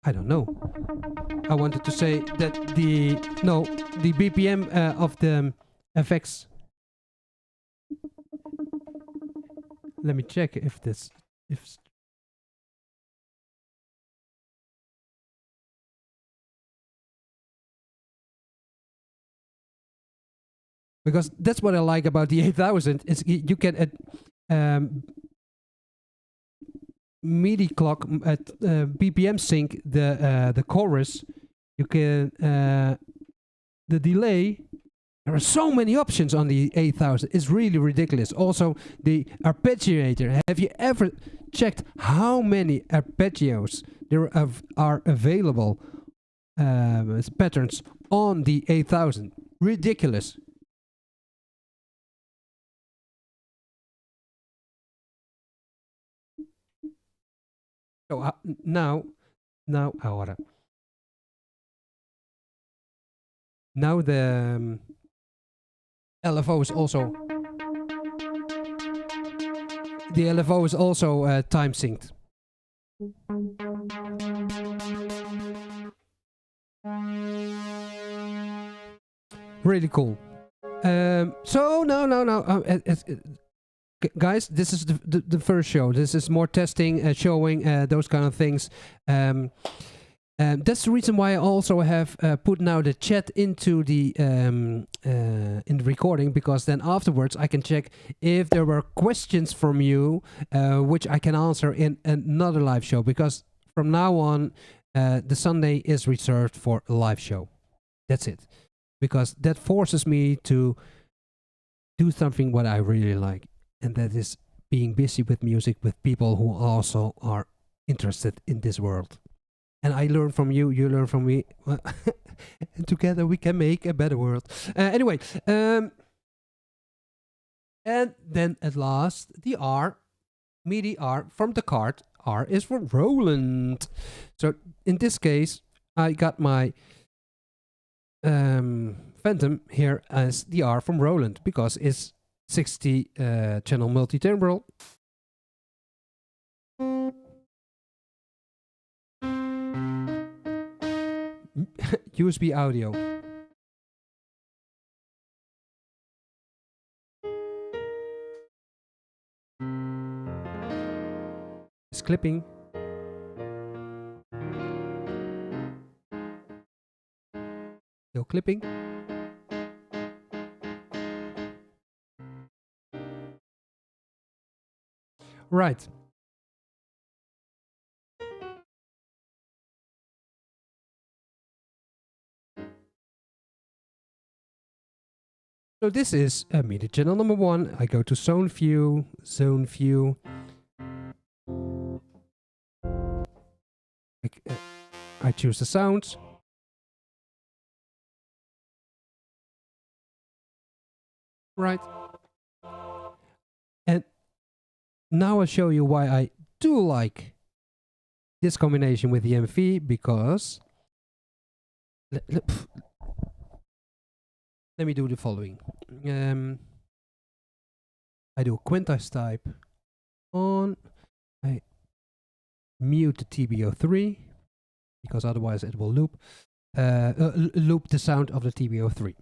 Speaker 1: I don't know. I wanted to say that the BPM of the effects. Let me check if because that's what I like about the 8000 is you can MIDI clock at BPM sync the chorus. You can the delay. There are so many options on the 8000. It's really ridiculous. Also, the arpeggiator. Have you ever checked how many arpeggios there are available as patterns on the 8000? Ridiculous. So now ahora. Now the LFO is also time synced. Really cool. So no. Guys, this is the first show. This is more testing, showing those kind of things. That's the reason why I also have put now the chat into the in the recording, because then afterwards I can check if there were questions from you, which I can answer in another live show. Because from now on, the Sunday is reserved for a live show. That's it. Because that forces me to do something what I really like, and that is being busy with music with people who also are interested in this world. And I learn from you, you learn from me, and together we can make a better world. Anyway, and then at last, the R, MIDI R from the card. R is for Roland. So in this case, I got my Fantom here as the R from Roland, because it's 60 channel multi-timbral. USB audio. It's clipping. No clipping. Right. So this is MIDI channel number 1. I go to zone view. I choose the sounds. Right. And now I'll show you why I do like this combination with the MV, because let me do the following. I do a quantize type on. I mute the TB03, because otherwise it will loop the sound of the TB03.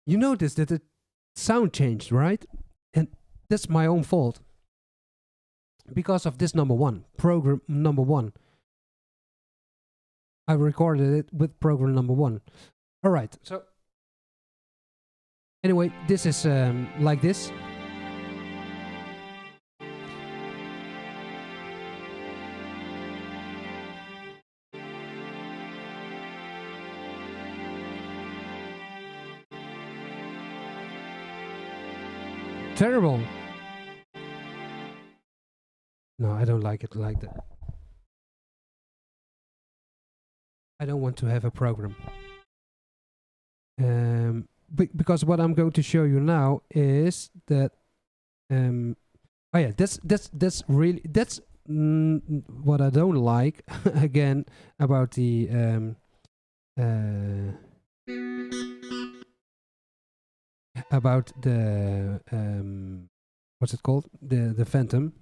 Speaker 1: You notice that the sound changed, right? And that's my own fault. Because of this number 1, program number 1. I recorded it with program number 1. All right, so anyway, this is like this. Terrible. No, I don't like it like that. I don't want to have a program. Because what I'm going to show you now is that oh yeah, that's really what I don't like again about the what's it called, the Fantom,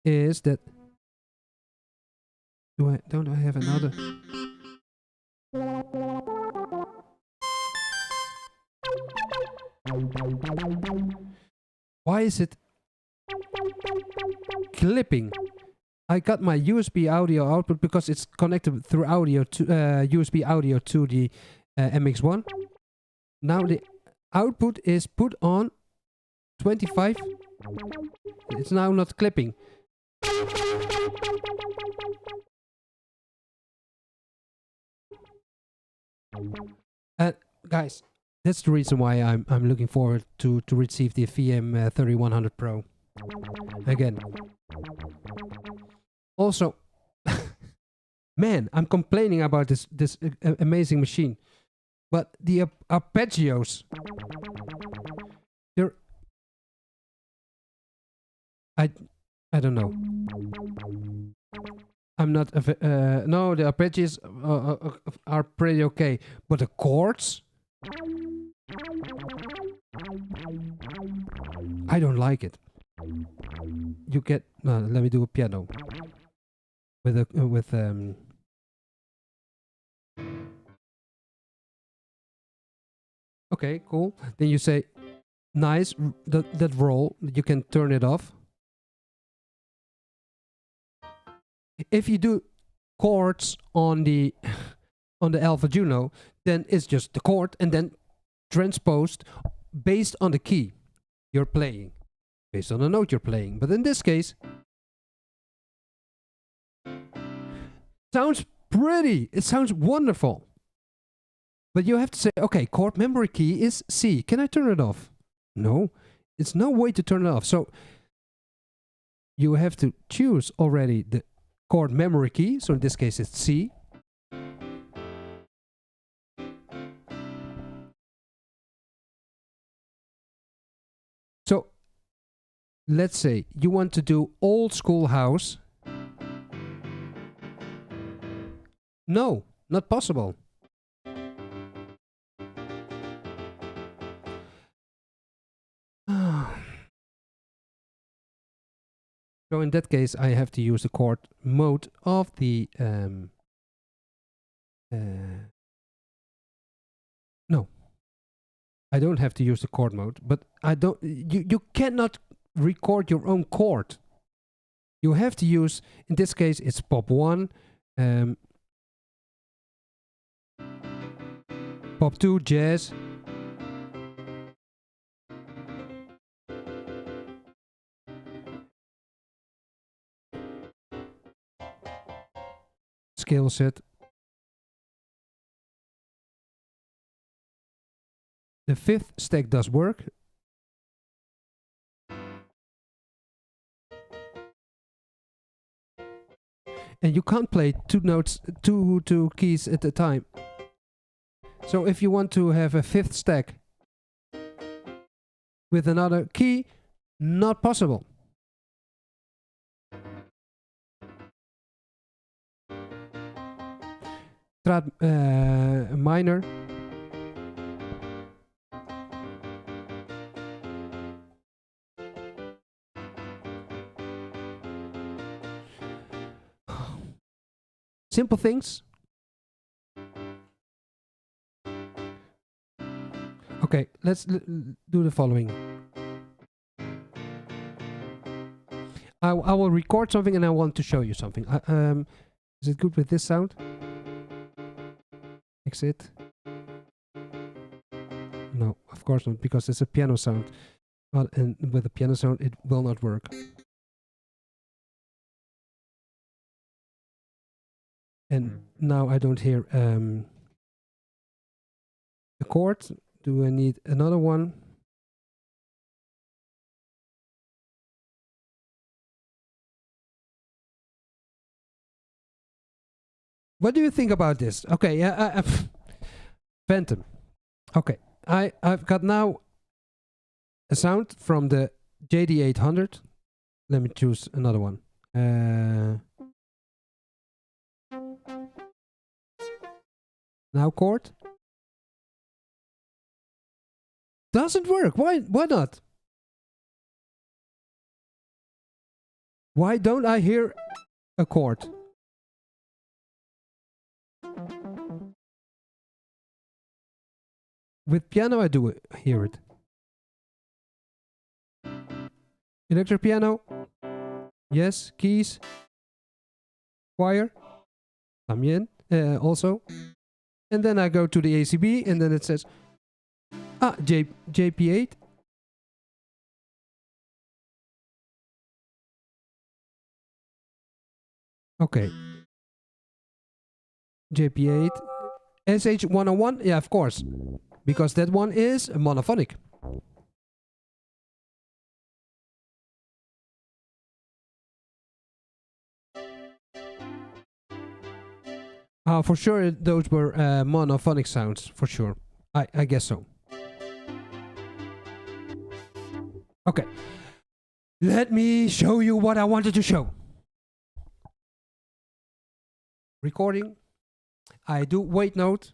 Speaker 1: is that don't I have another? Why is it clipping? I got my USB audio output because it's connected through audio to USB audio to the MX1. Now the output is put on 25. It's now not clipping. Guys, that's the reason why I'm looking forward to receive the VM 3100 Pro again. Also, man, I'm complaining about this amazing machine, but the arpeggios, they're I don't know. I'm not no, the arpeggios are pretty okay, but the chords, I don't like it. You get no. Let me do a piano with a Okay, cool. Then you say, nice. That roll. You can turn it off. If you do chords on the on the Alpha Juno, then it's just the chord and then transposed based on the key you're playing, based on the note you're playing. But in this case, sounds pretty. It sounds wonderful. But you have to say, okay, chord memory key is C. Can I turn it off? No, it's no way to turn it off. So you have to choose already the chord memory key. So in this case, it's C. So let's say you want to do old school house. No, not possible. So in that case, I have to use the chord mode of the no, I don't have to use the chord mode, but I don't. You cannot record your own chord. You have to use. In this case, it's pop 1, pop 2, jazz. Scale set. The 5th stack does work. And you can't play two notes, two keys at a time. So if you want to have a 5th stack with another key, not possible. Minor. Simple things. Okay, let's do the following. I will record something and I want to show you something. Is it good with this sound? Exit. No, of course not, because it's a piano sound. And with a piano sound, it will not work. And now I don't hear a chord. Do I need another one? What do you think about this? Okay, yeah, Phantom. Okay, I've got now a sound from the JD-800. Let me choose another one. Now chord. Doesn't work. Why not? Why don't I hear a chord? With piano I do hear it. Electric piano. Yes, keys. Choir. También. Also. And then I go to the ACB and then it says JP-8. Okay. JP-8. SH-101? Yeah, of course. Because that one is monophonic. For sure, those were monophonic sounds, for sure. I guess so. Okay. Let me show you what I wanted to show. Recording. I do wait note.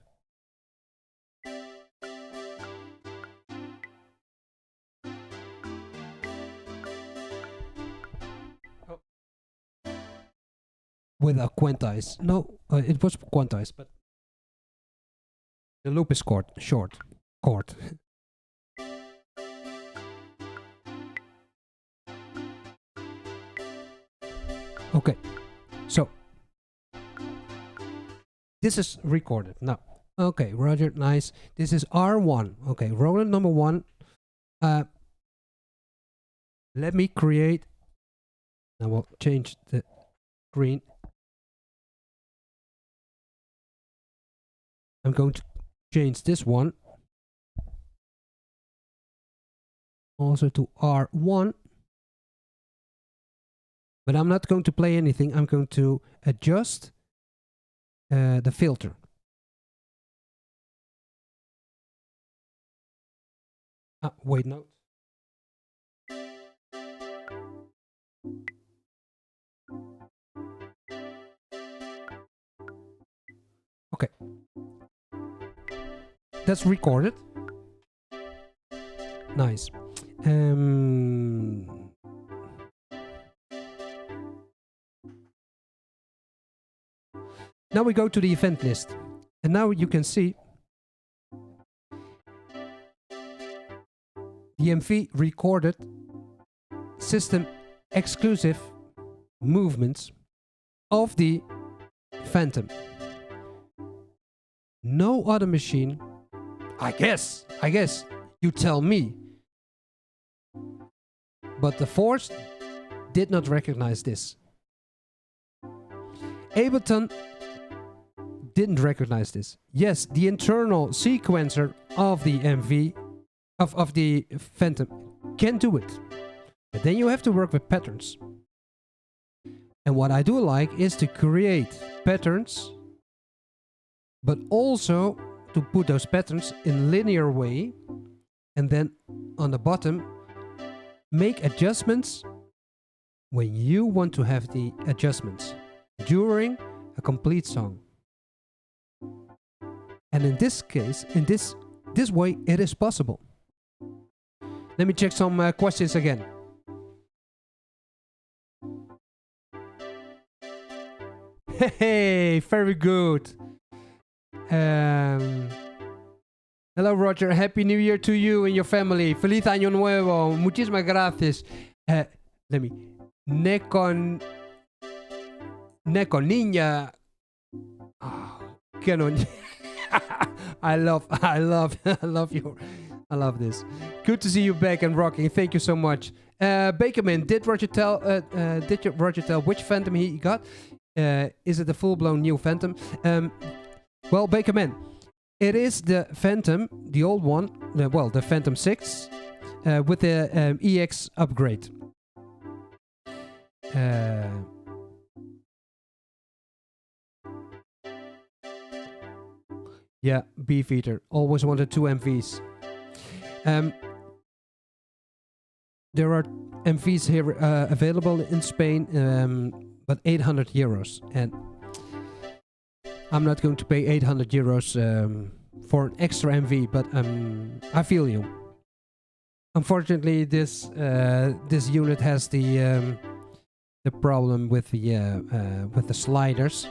Speaker 1: with a quantize. No, it was quantized, but the loop is short. Okay, so this is recorded now. Okay, Roger, nice. This is R1. Okay, Roland number 1. Let me create. I will change the screen. I'm going to change this one also to R1. But I'm not going to play anything. I'm going to adjust the filter. Wait, no. Okay. That's recorded. Nice. Now we go to the event list. And now you can see the MV recorded system exclusive movements of the Fantom. No other machine, I guess, you tell me. But the Force did not recognize this. Ableton didn't recognize this. Yes, the internal sequencer of the MV, of the Fantom can do it. But then you have to work with patterns. And what I do like is to create patterns, but also to put those patterns in linear way, and then on the bottom make adjustments when you want to have the adjustments during a complete song. And in this case, in this way, it is possible. Let me check some questions again. Hey, very good. Hello, Roger. Happy New Year to you and your family. Feliz Año Nuevo. Muchísimas gracias. Let me. Neko Niña. Oh, canon. I love you. I love this. Good to see you back and rocking. Thank you so much. Bakerman, did Roger tell which Fantom he got? Is it a full-blown new Fantom? Well, Bakerman, it is the Fantom, the old one, the Fantom 6, with the EX upgrade. Yeah, Beefeater. Always wanted 2 MVs. There are MVs here available in Spain, but 800 euros. And I'm not going to pay 800 euros for an extra MV, but I feel you. Unfortunately, this unit has the problem with the sliders.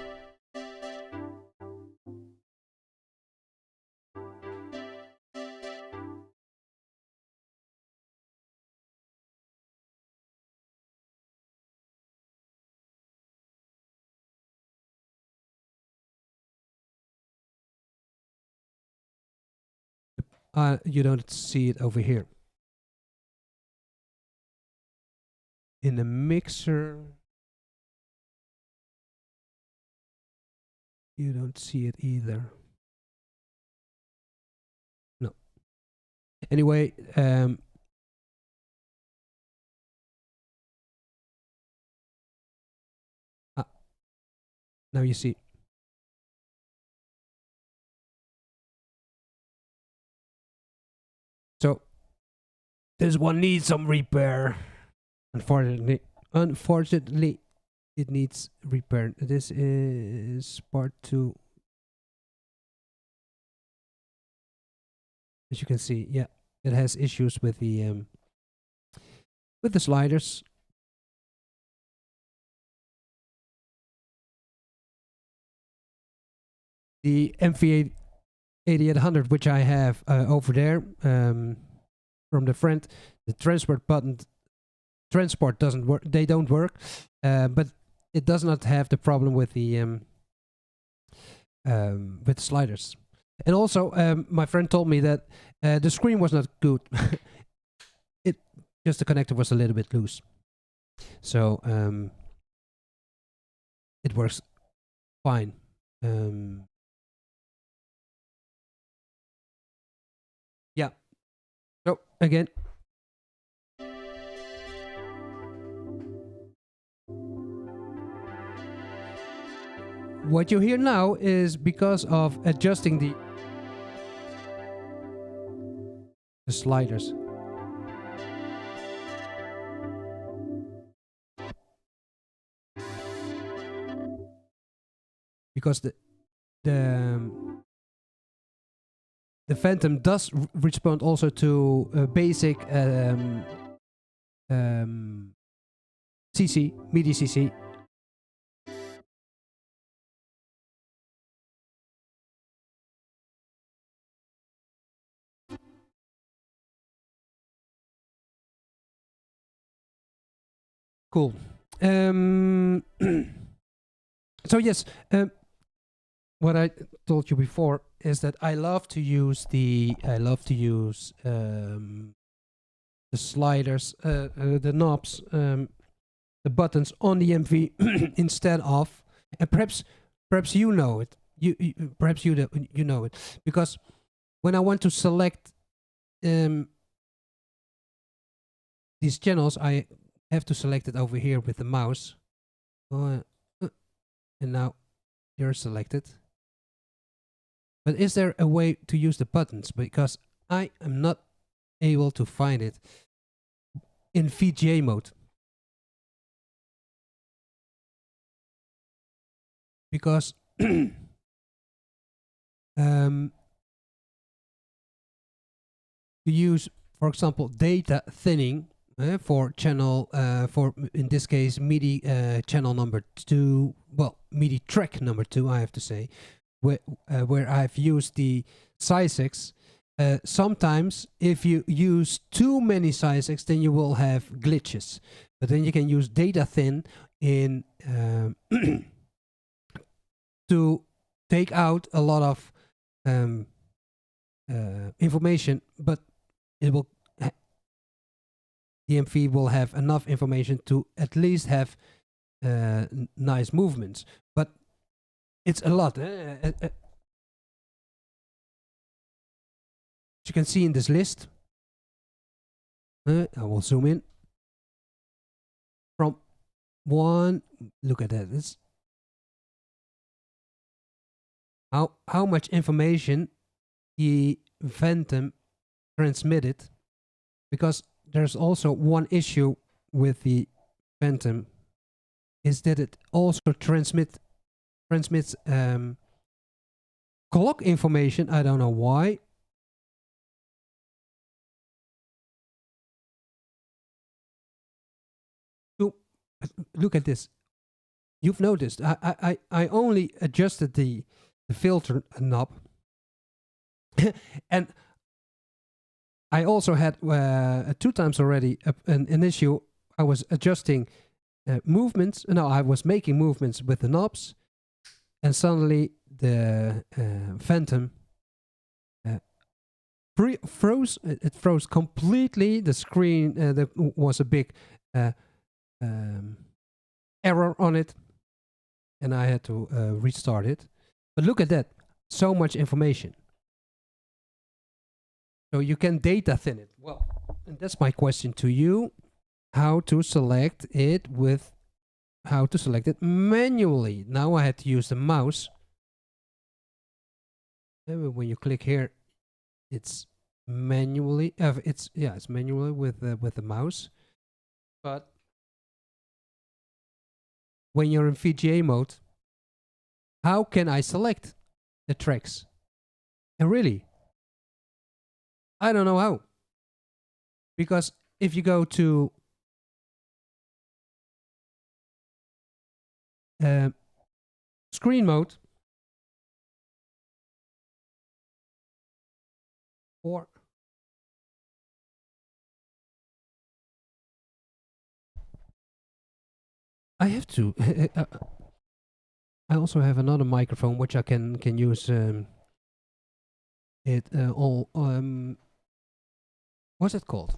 Speaker 1: You don't see it over here. In the mixer, you don't see it either. No. Anyway, now you see. So this one needs some repair. Unfortunately, it needs repair. This is part 2. As you can see, yeah, it has issues with the sliders. the MV-8000, which I have over there from the friend. The transport doesn't work. They don't work, but it does not have the problem with the sliders. And also, my friend told me that the screen was not good. Just the connector was a little bit loose. So it works fine. Yeah. So again. What you hear now is because of adjusting the sliders. Because the Fantom does respond also to basic CC, MIDI CC. Cool. So yes, what I told you before is that I love to use the sliders, the knobs, the buttons on the MV instead of, and perhaps you know it. Perhaps you know it, because when I want to select these channels, I have to select it over here with the mouse. And now they're selected. But is there a way to use the buttons? Because I am not able to find it in VGA mode. Because to use, for example, data thinning for channel, for in this case MIDI channel number 2, well, MIDI track number 2, I have to say, where I've used the SysX. Sometimes if you use too many SysX, then you will have glitches. But then you can use data thin in to take out a lot of information, but it will the MV will have enough information to at least have nice movements. But it's a lot. As you can see in this list, I will zoom in. From 1, look at that. It's how much information the Fantom transmitted, because there's also one issue with the Fantom, is that it also transmits clock information. I don't know why. Look at this. You've noticed I only adjusted the filter knob and I also had 2 times already an issue. I was adjusting movements. No, I was making movements with the knobs, and suddenly the Fantom froze. It froze completely. The screen, there was a big error on it, and I had to restart it. But look at that, so much information. So you can data thin it. Well, and that's my question to you: how to select it manually. Now I had to use the mouse. And when you click here, it's manually. It's manually with the mouse. But when you're in VGA mode, how can I select the tracks? And really, I don't know how. Because if you go to screen mode, 4. I have to. I also have another microphone which I can use. It all. What's it called?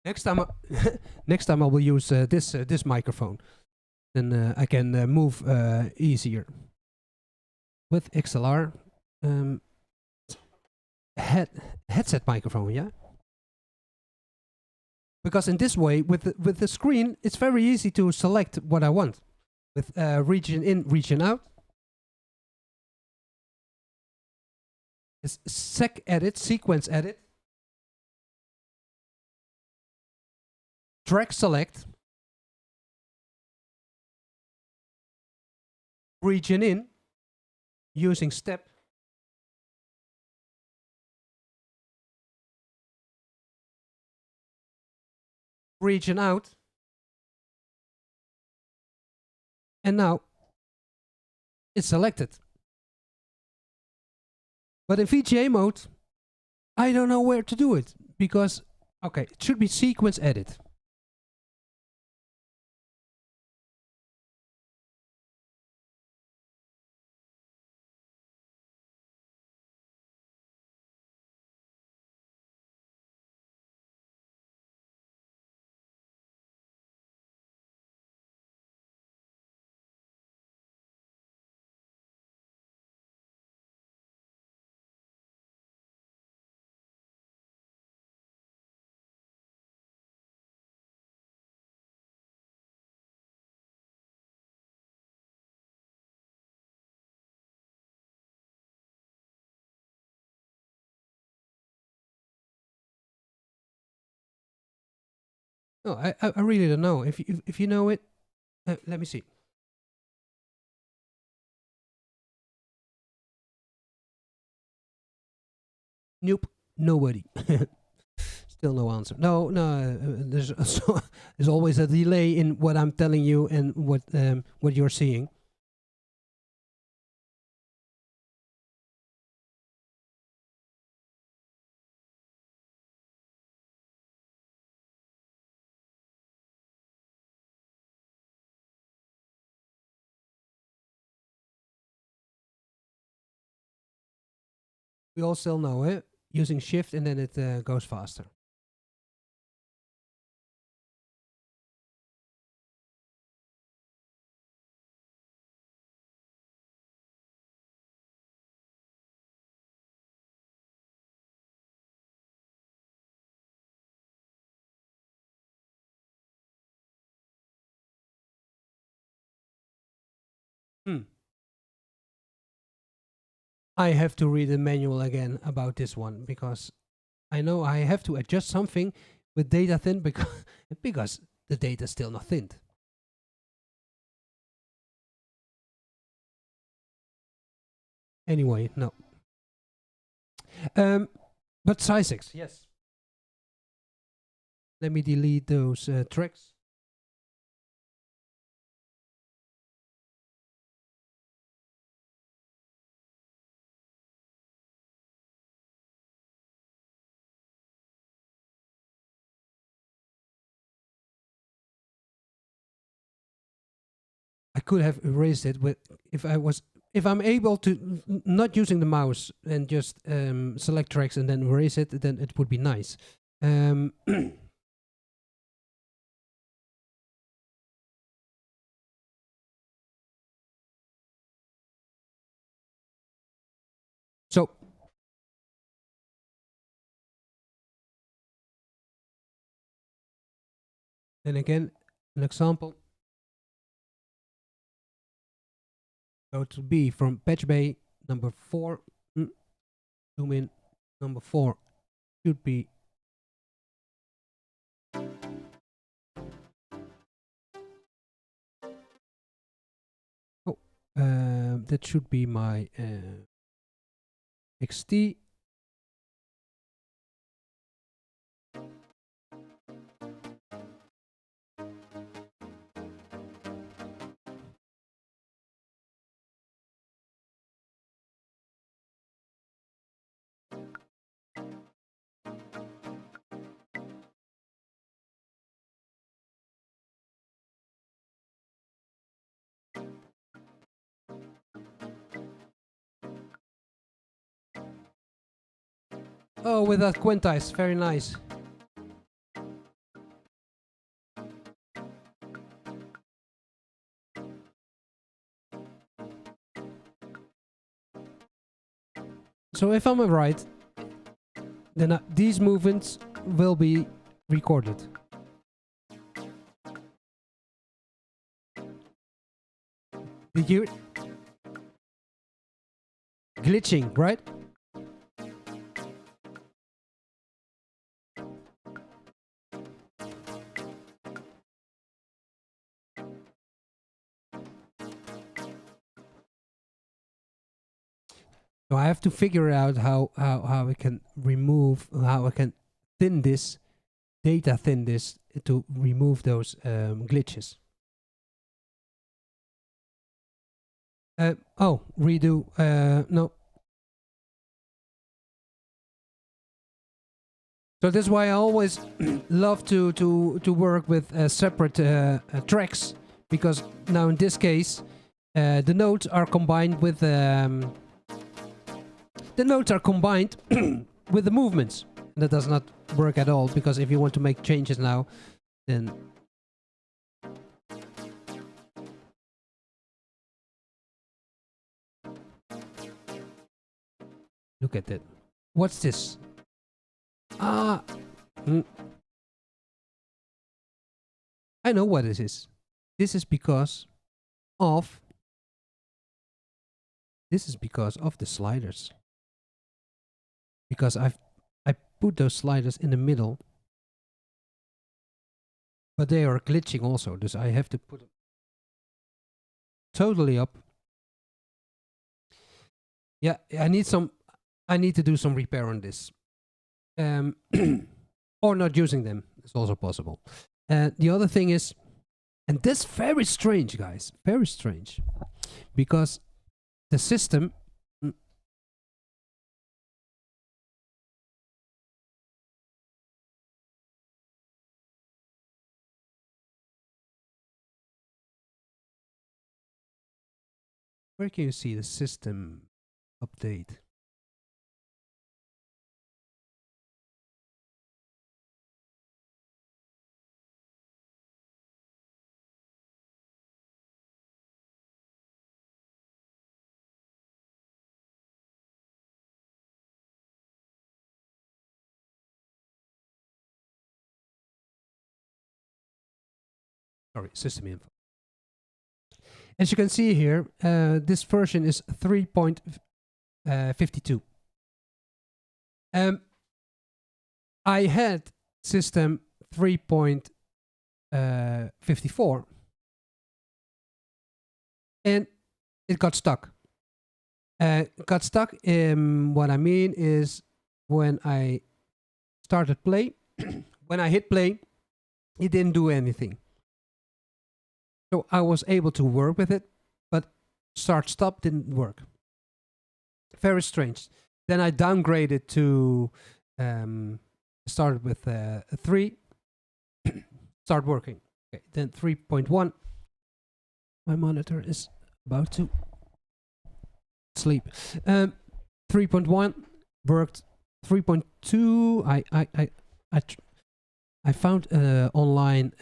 Speaker 1: Next time, next time I will use this microphone. Then I can move easier with XLR. Headset microphone, yeah. Because in this way, with the screen, it's very easy to select what I want. With region in, region out. It's sec edit, sequence edit. Track select. Region in, using step. Region out. And now it's selected. But in VGA mode, I don't know where to do it because, okay, it should be sequence edit. No, I really don't know. If you know it, let me see. Nope, nobody. Still no answer. No, there's there's always a delay in what I'm telling you and what you're seeing. We all still know it. Using shift and then it goes faster. I have to read the manual again about this one because I know I have to adjust something with data thin because the data is still not thinned. Anyway, no. But size 6, yes. Let me delete those tracks. I could have erased it with if I'm able to not using the mouse and just select tracks and then erase it, then it would be nice. So then again, an example. Go to B from patch bay number 4. Zoom in. Number 4 should be that should be my XT. Oh, with that quantize, very nice. So if I'm right, then these movements will be recorded. Did you? Glitching, right? So I have to figure out how I can remove, how I can thin this, data thin this to remove those glitches. Oh, redo, no. So that's why I always love to work with separate tracks, because now in this case, the notes are combined with with the movements. And that does not work at all, because if you want to make changes now, then look at that. What's this? Ah, I know what this is. This is because of the sliders. Because I put those sliders in the middle, but they are glitching also. Dus I have to put them totally up. Yeah, I need to do some repair on this. Or not using them is also possible. The other thing is, and that's very strange, guys, very strange, because the system where can you see the system update? Sorry, system info. As you can see here, this version is 3.52. I had system 3.54 and it got stuck. What I mean is when I started play, when I hit play, it didn't do anything. So I was able to work with it, but start-stop didn't work. Very strange. Then I downgraded to, started with 3, start working. Okay, then 3.1. My monitor is about to sleep. 3.1 worked. 3.2, I found online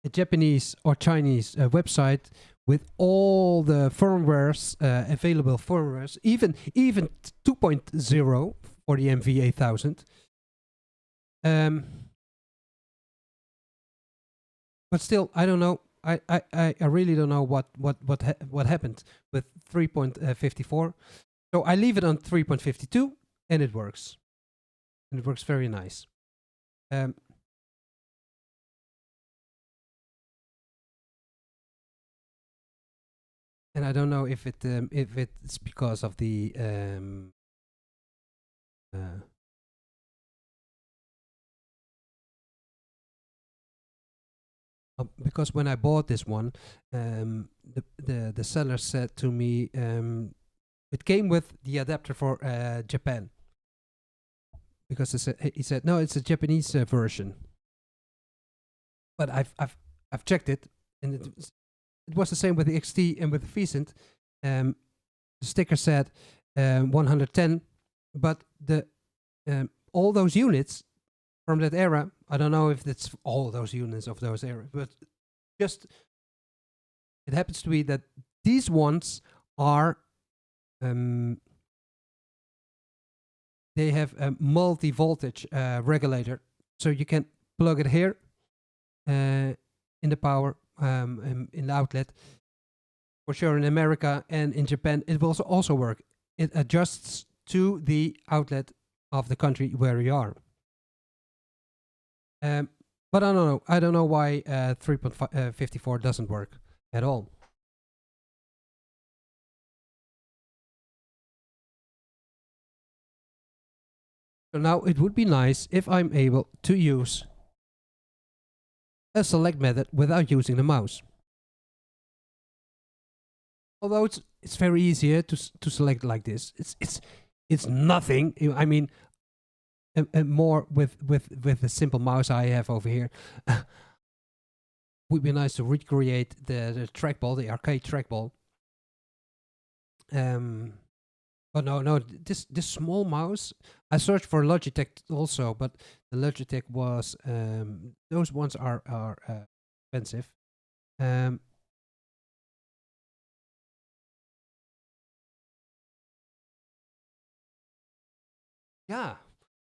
Speaker 1: a Japanese or Chinese website with all the firmwares, available firmwares, even 2.0 for the MV-8000. But still, I don't know. I really don't know what happened with 3.54. So I leave it on 3.52 and it works. And it works very nice. And I don't know if it's because of the because when I bought this one, the seller said to me, it came with the adapter for Japan, because he said no, it's a Japanese version. But I've checked it, and it was the same with the XT and with the V-Synth. The sticker said 110 but the all those units from that era, I don't know if it's all those units of those era, but just it happens to be that these ones are they have a multi-voltage regulator, so you can plug it here in the power in the outlet. For sure, in America and in Japan, it will also work. It adjusts to the outlet of the country where you are. But I don't know. I don't know why 3.54 doesn't work at all. So now it would be nice if I'm able to use a select method without using the mouse. Although it's very easier to select like this. It's nothing. I mean, more with the simple mouse I have over here. Would be nice to recreate the trackball, the arcade trackball. But no, this small mouse. I searched for Logitech also, but the Logitech was those ones are expensive. Yeah,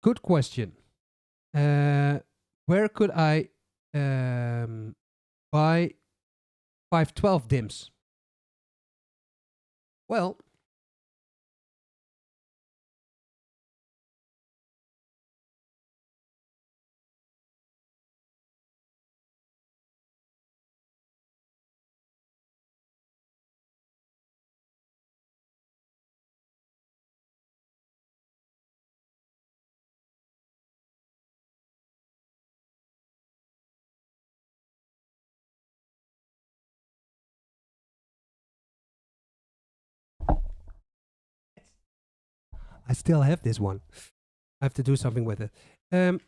Speaker 1: good question. Where could I buy 512 DIMMs? Well, I still have this one. I have to do something with it. Let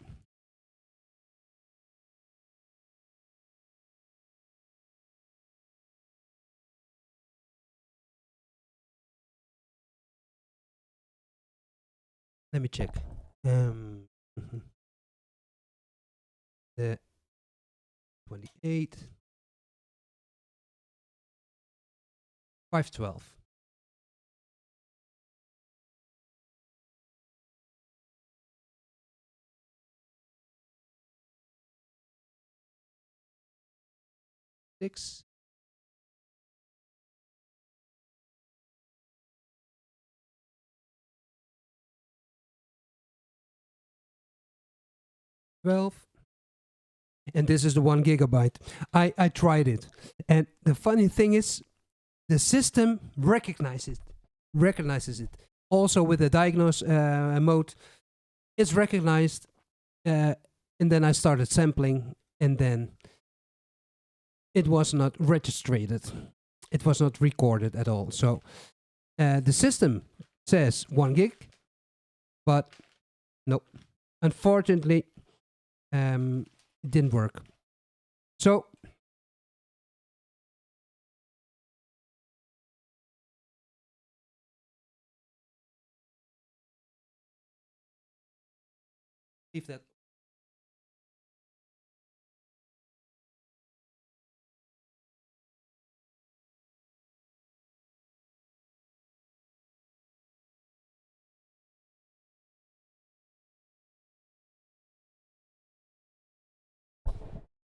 Speaker 1: me check. The 28, 512. Six. And this is the 1 gigabyte. I tried it, and the funny thing is, the system recognizes it. Also with the diagnose mode, it's recognized, and then I started sampling, and then it was not registered. It was not recorded at all. So the system says 1 gig, but no, unfortunately, it didn't work. So if that.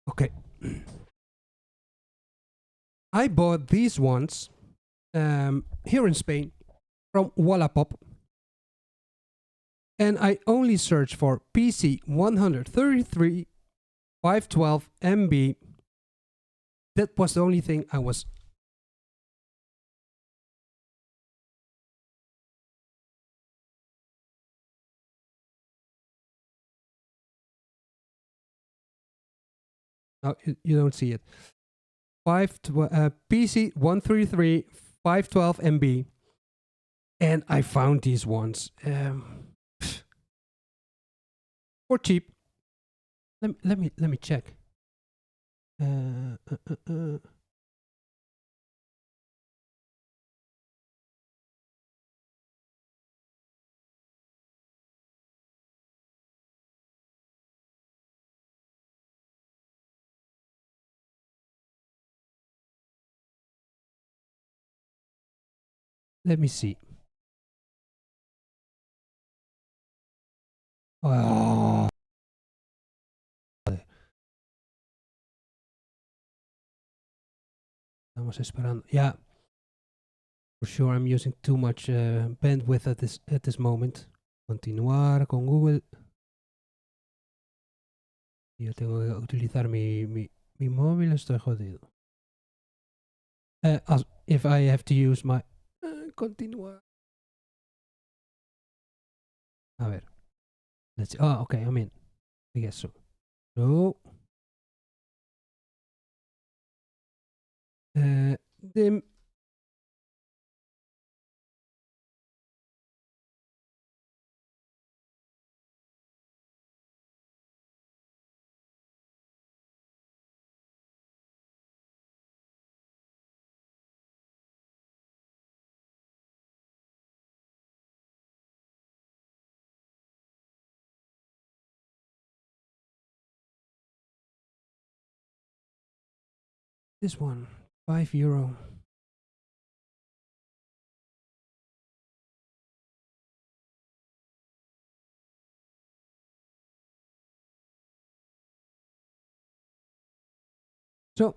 Speaker 1: Okay. I bought these ones here in Spain from Wallapop, and I only searched for PC 133 512 MB. That was the only thing I was. No, you don't see it. PC 133 512 MB, and I found these ones for cheap. Let me check. Let me see. Oh. Estamos esperando. Yeah. For sure, I'm using too much bandwidth at this moment. Continuar con Google. Yo tengo que utilizar mi móvil, estoy jodido. If I have to use my... continuar. A ver. Let's see. Oh, okay, I'm in. I guess so. No. Dim. This one. €5. So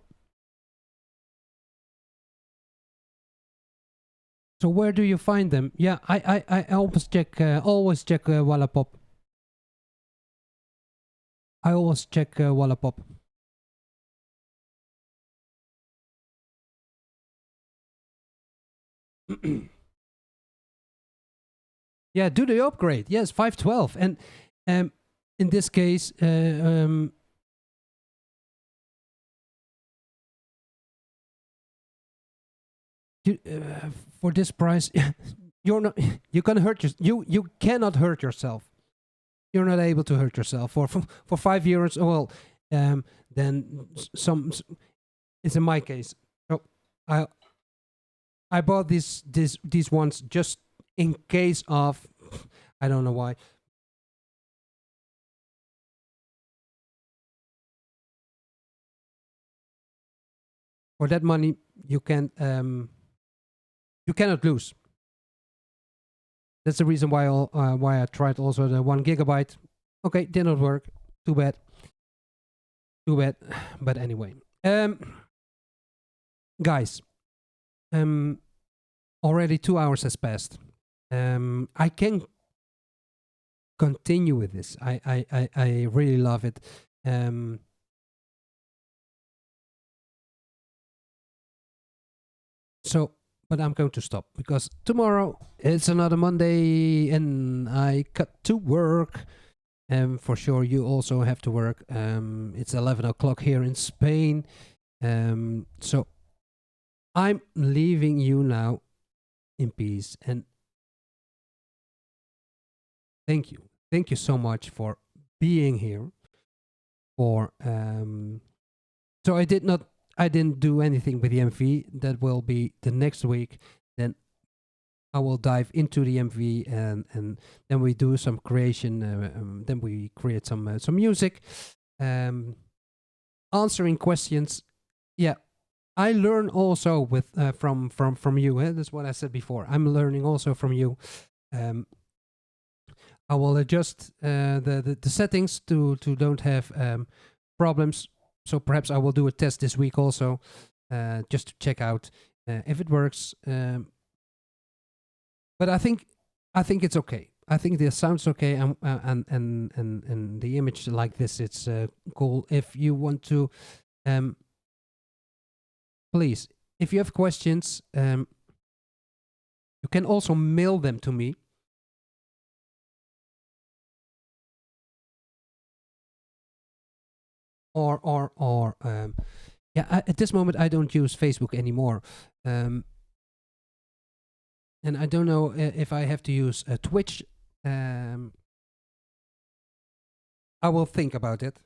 Speaker 1: where do you find them? Yeah, I always check Wallapop. I always check Wallapop. Yeah, do the upgrade. Yes, 512. And in this case, for this price, you're not. You can hurt you cannot hurt yourself. You're not able to hurt yourself for €5. Well, then some. It's in my case. So I bought these ones just in case of. I don't know why. For that money, you can you cannot lose. That's the reason why I tried also the 1 gigabyte. Okay, did not work. Too bad. Too bad. But anyway, guys, already 2 hours has passed. I can continue with this. I really love it. So, but I'm going to stop because tomorrow it's another Monday and I got to work. For sure, you also have to work. It's 11 o'clock here in Spain. So I'm leaving you now in peace. And thank you. Thank you so much for being here. So I didn't do anything with the MV. That will be the next week. Then I will dive into the MV and then we do some creation. Then we create some music, answering questions. Yeah, I learn also with from you. That's what I said before. I'm learning also from you. I will adjust the settings to don't have problems. So perhaps I will do a test this week also, just to check out if it works. But I think it's okay. I think the sound's okay, and the image like this, it's cool. If you want to, please, if you have questions, you can also mail them to me. Yeah, at this moment I don't use Facebook anymore. And I don't know if I have to use Twitch. I will think about it.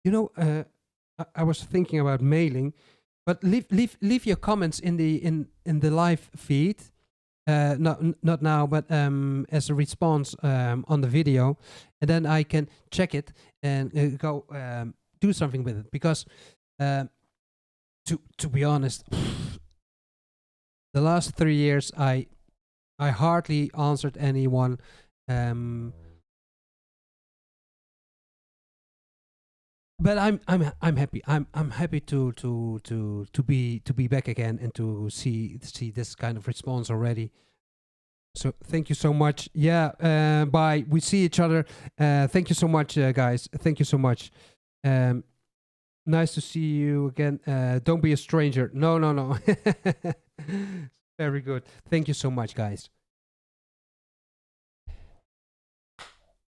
Speaker 1: You know, I was thinking about mailing, but leave your comments in the live feed. Not now, but as a response on the video, and then I can check it and go do something with it. Because to be honest, the last 3 years I hardly answered anyone. But I'm happy. I'm happy to be back again and to see this kind of response already. So thank you so much. Yeah. Bye. We see each other. Thank you so much, guys. Thank you so much. Nice to see you again. Don't be a stranger. No. Very good. Thank you so much, guys.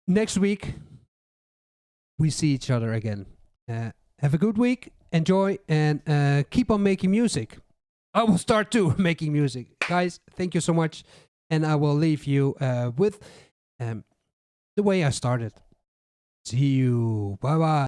Speaker 1: Next week we see each other again. Have a good week. Enjoy and keep on making music. I will start too making music. Guys, thank you so much. And I will leave you with the way I started. See you. Bye-bye.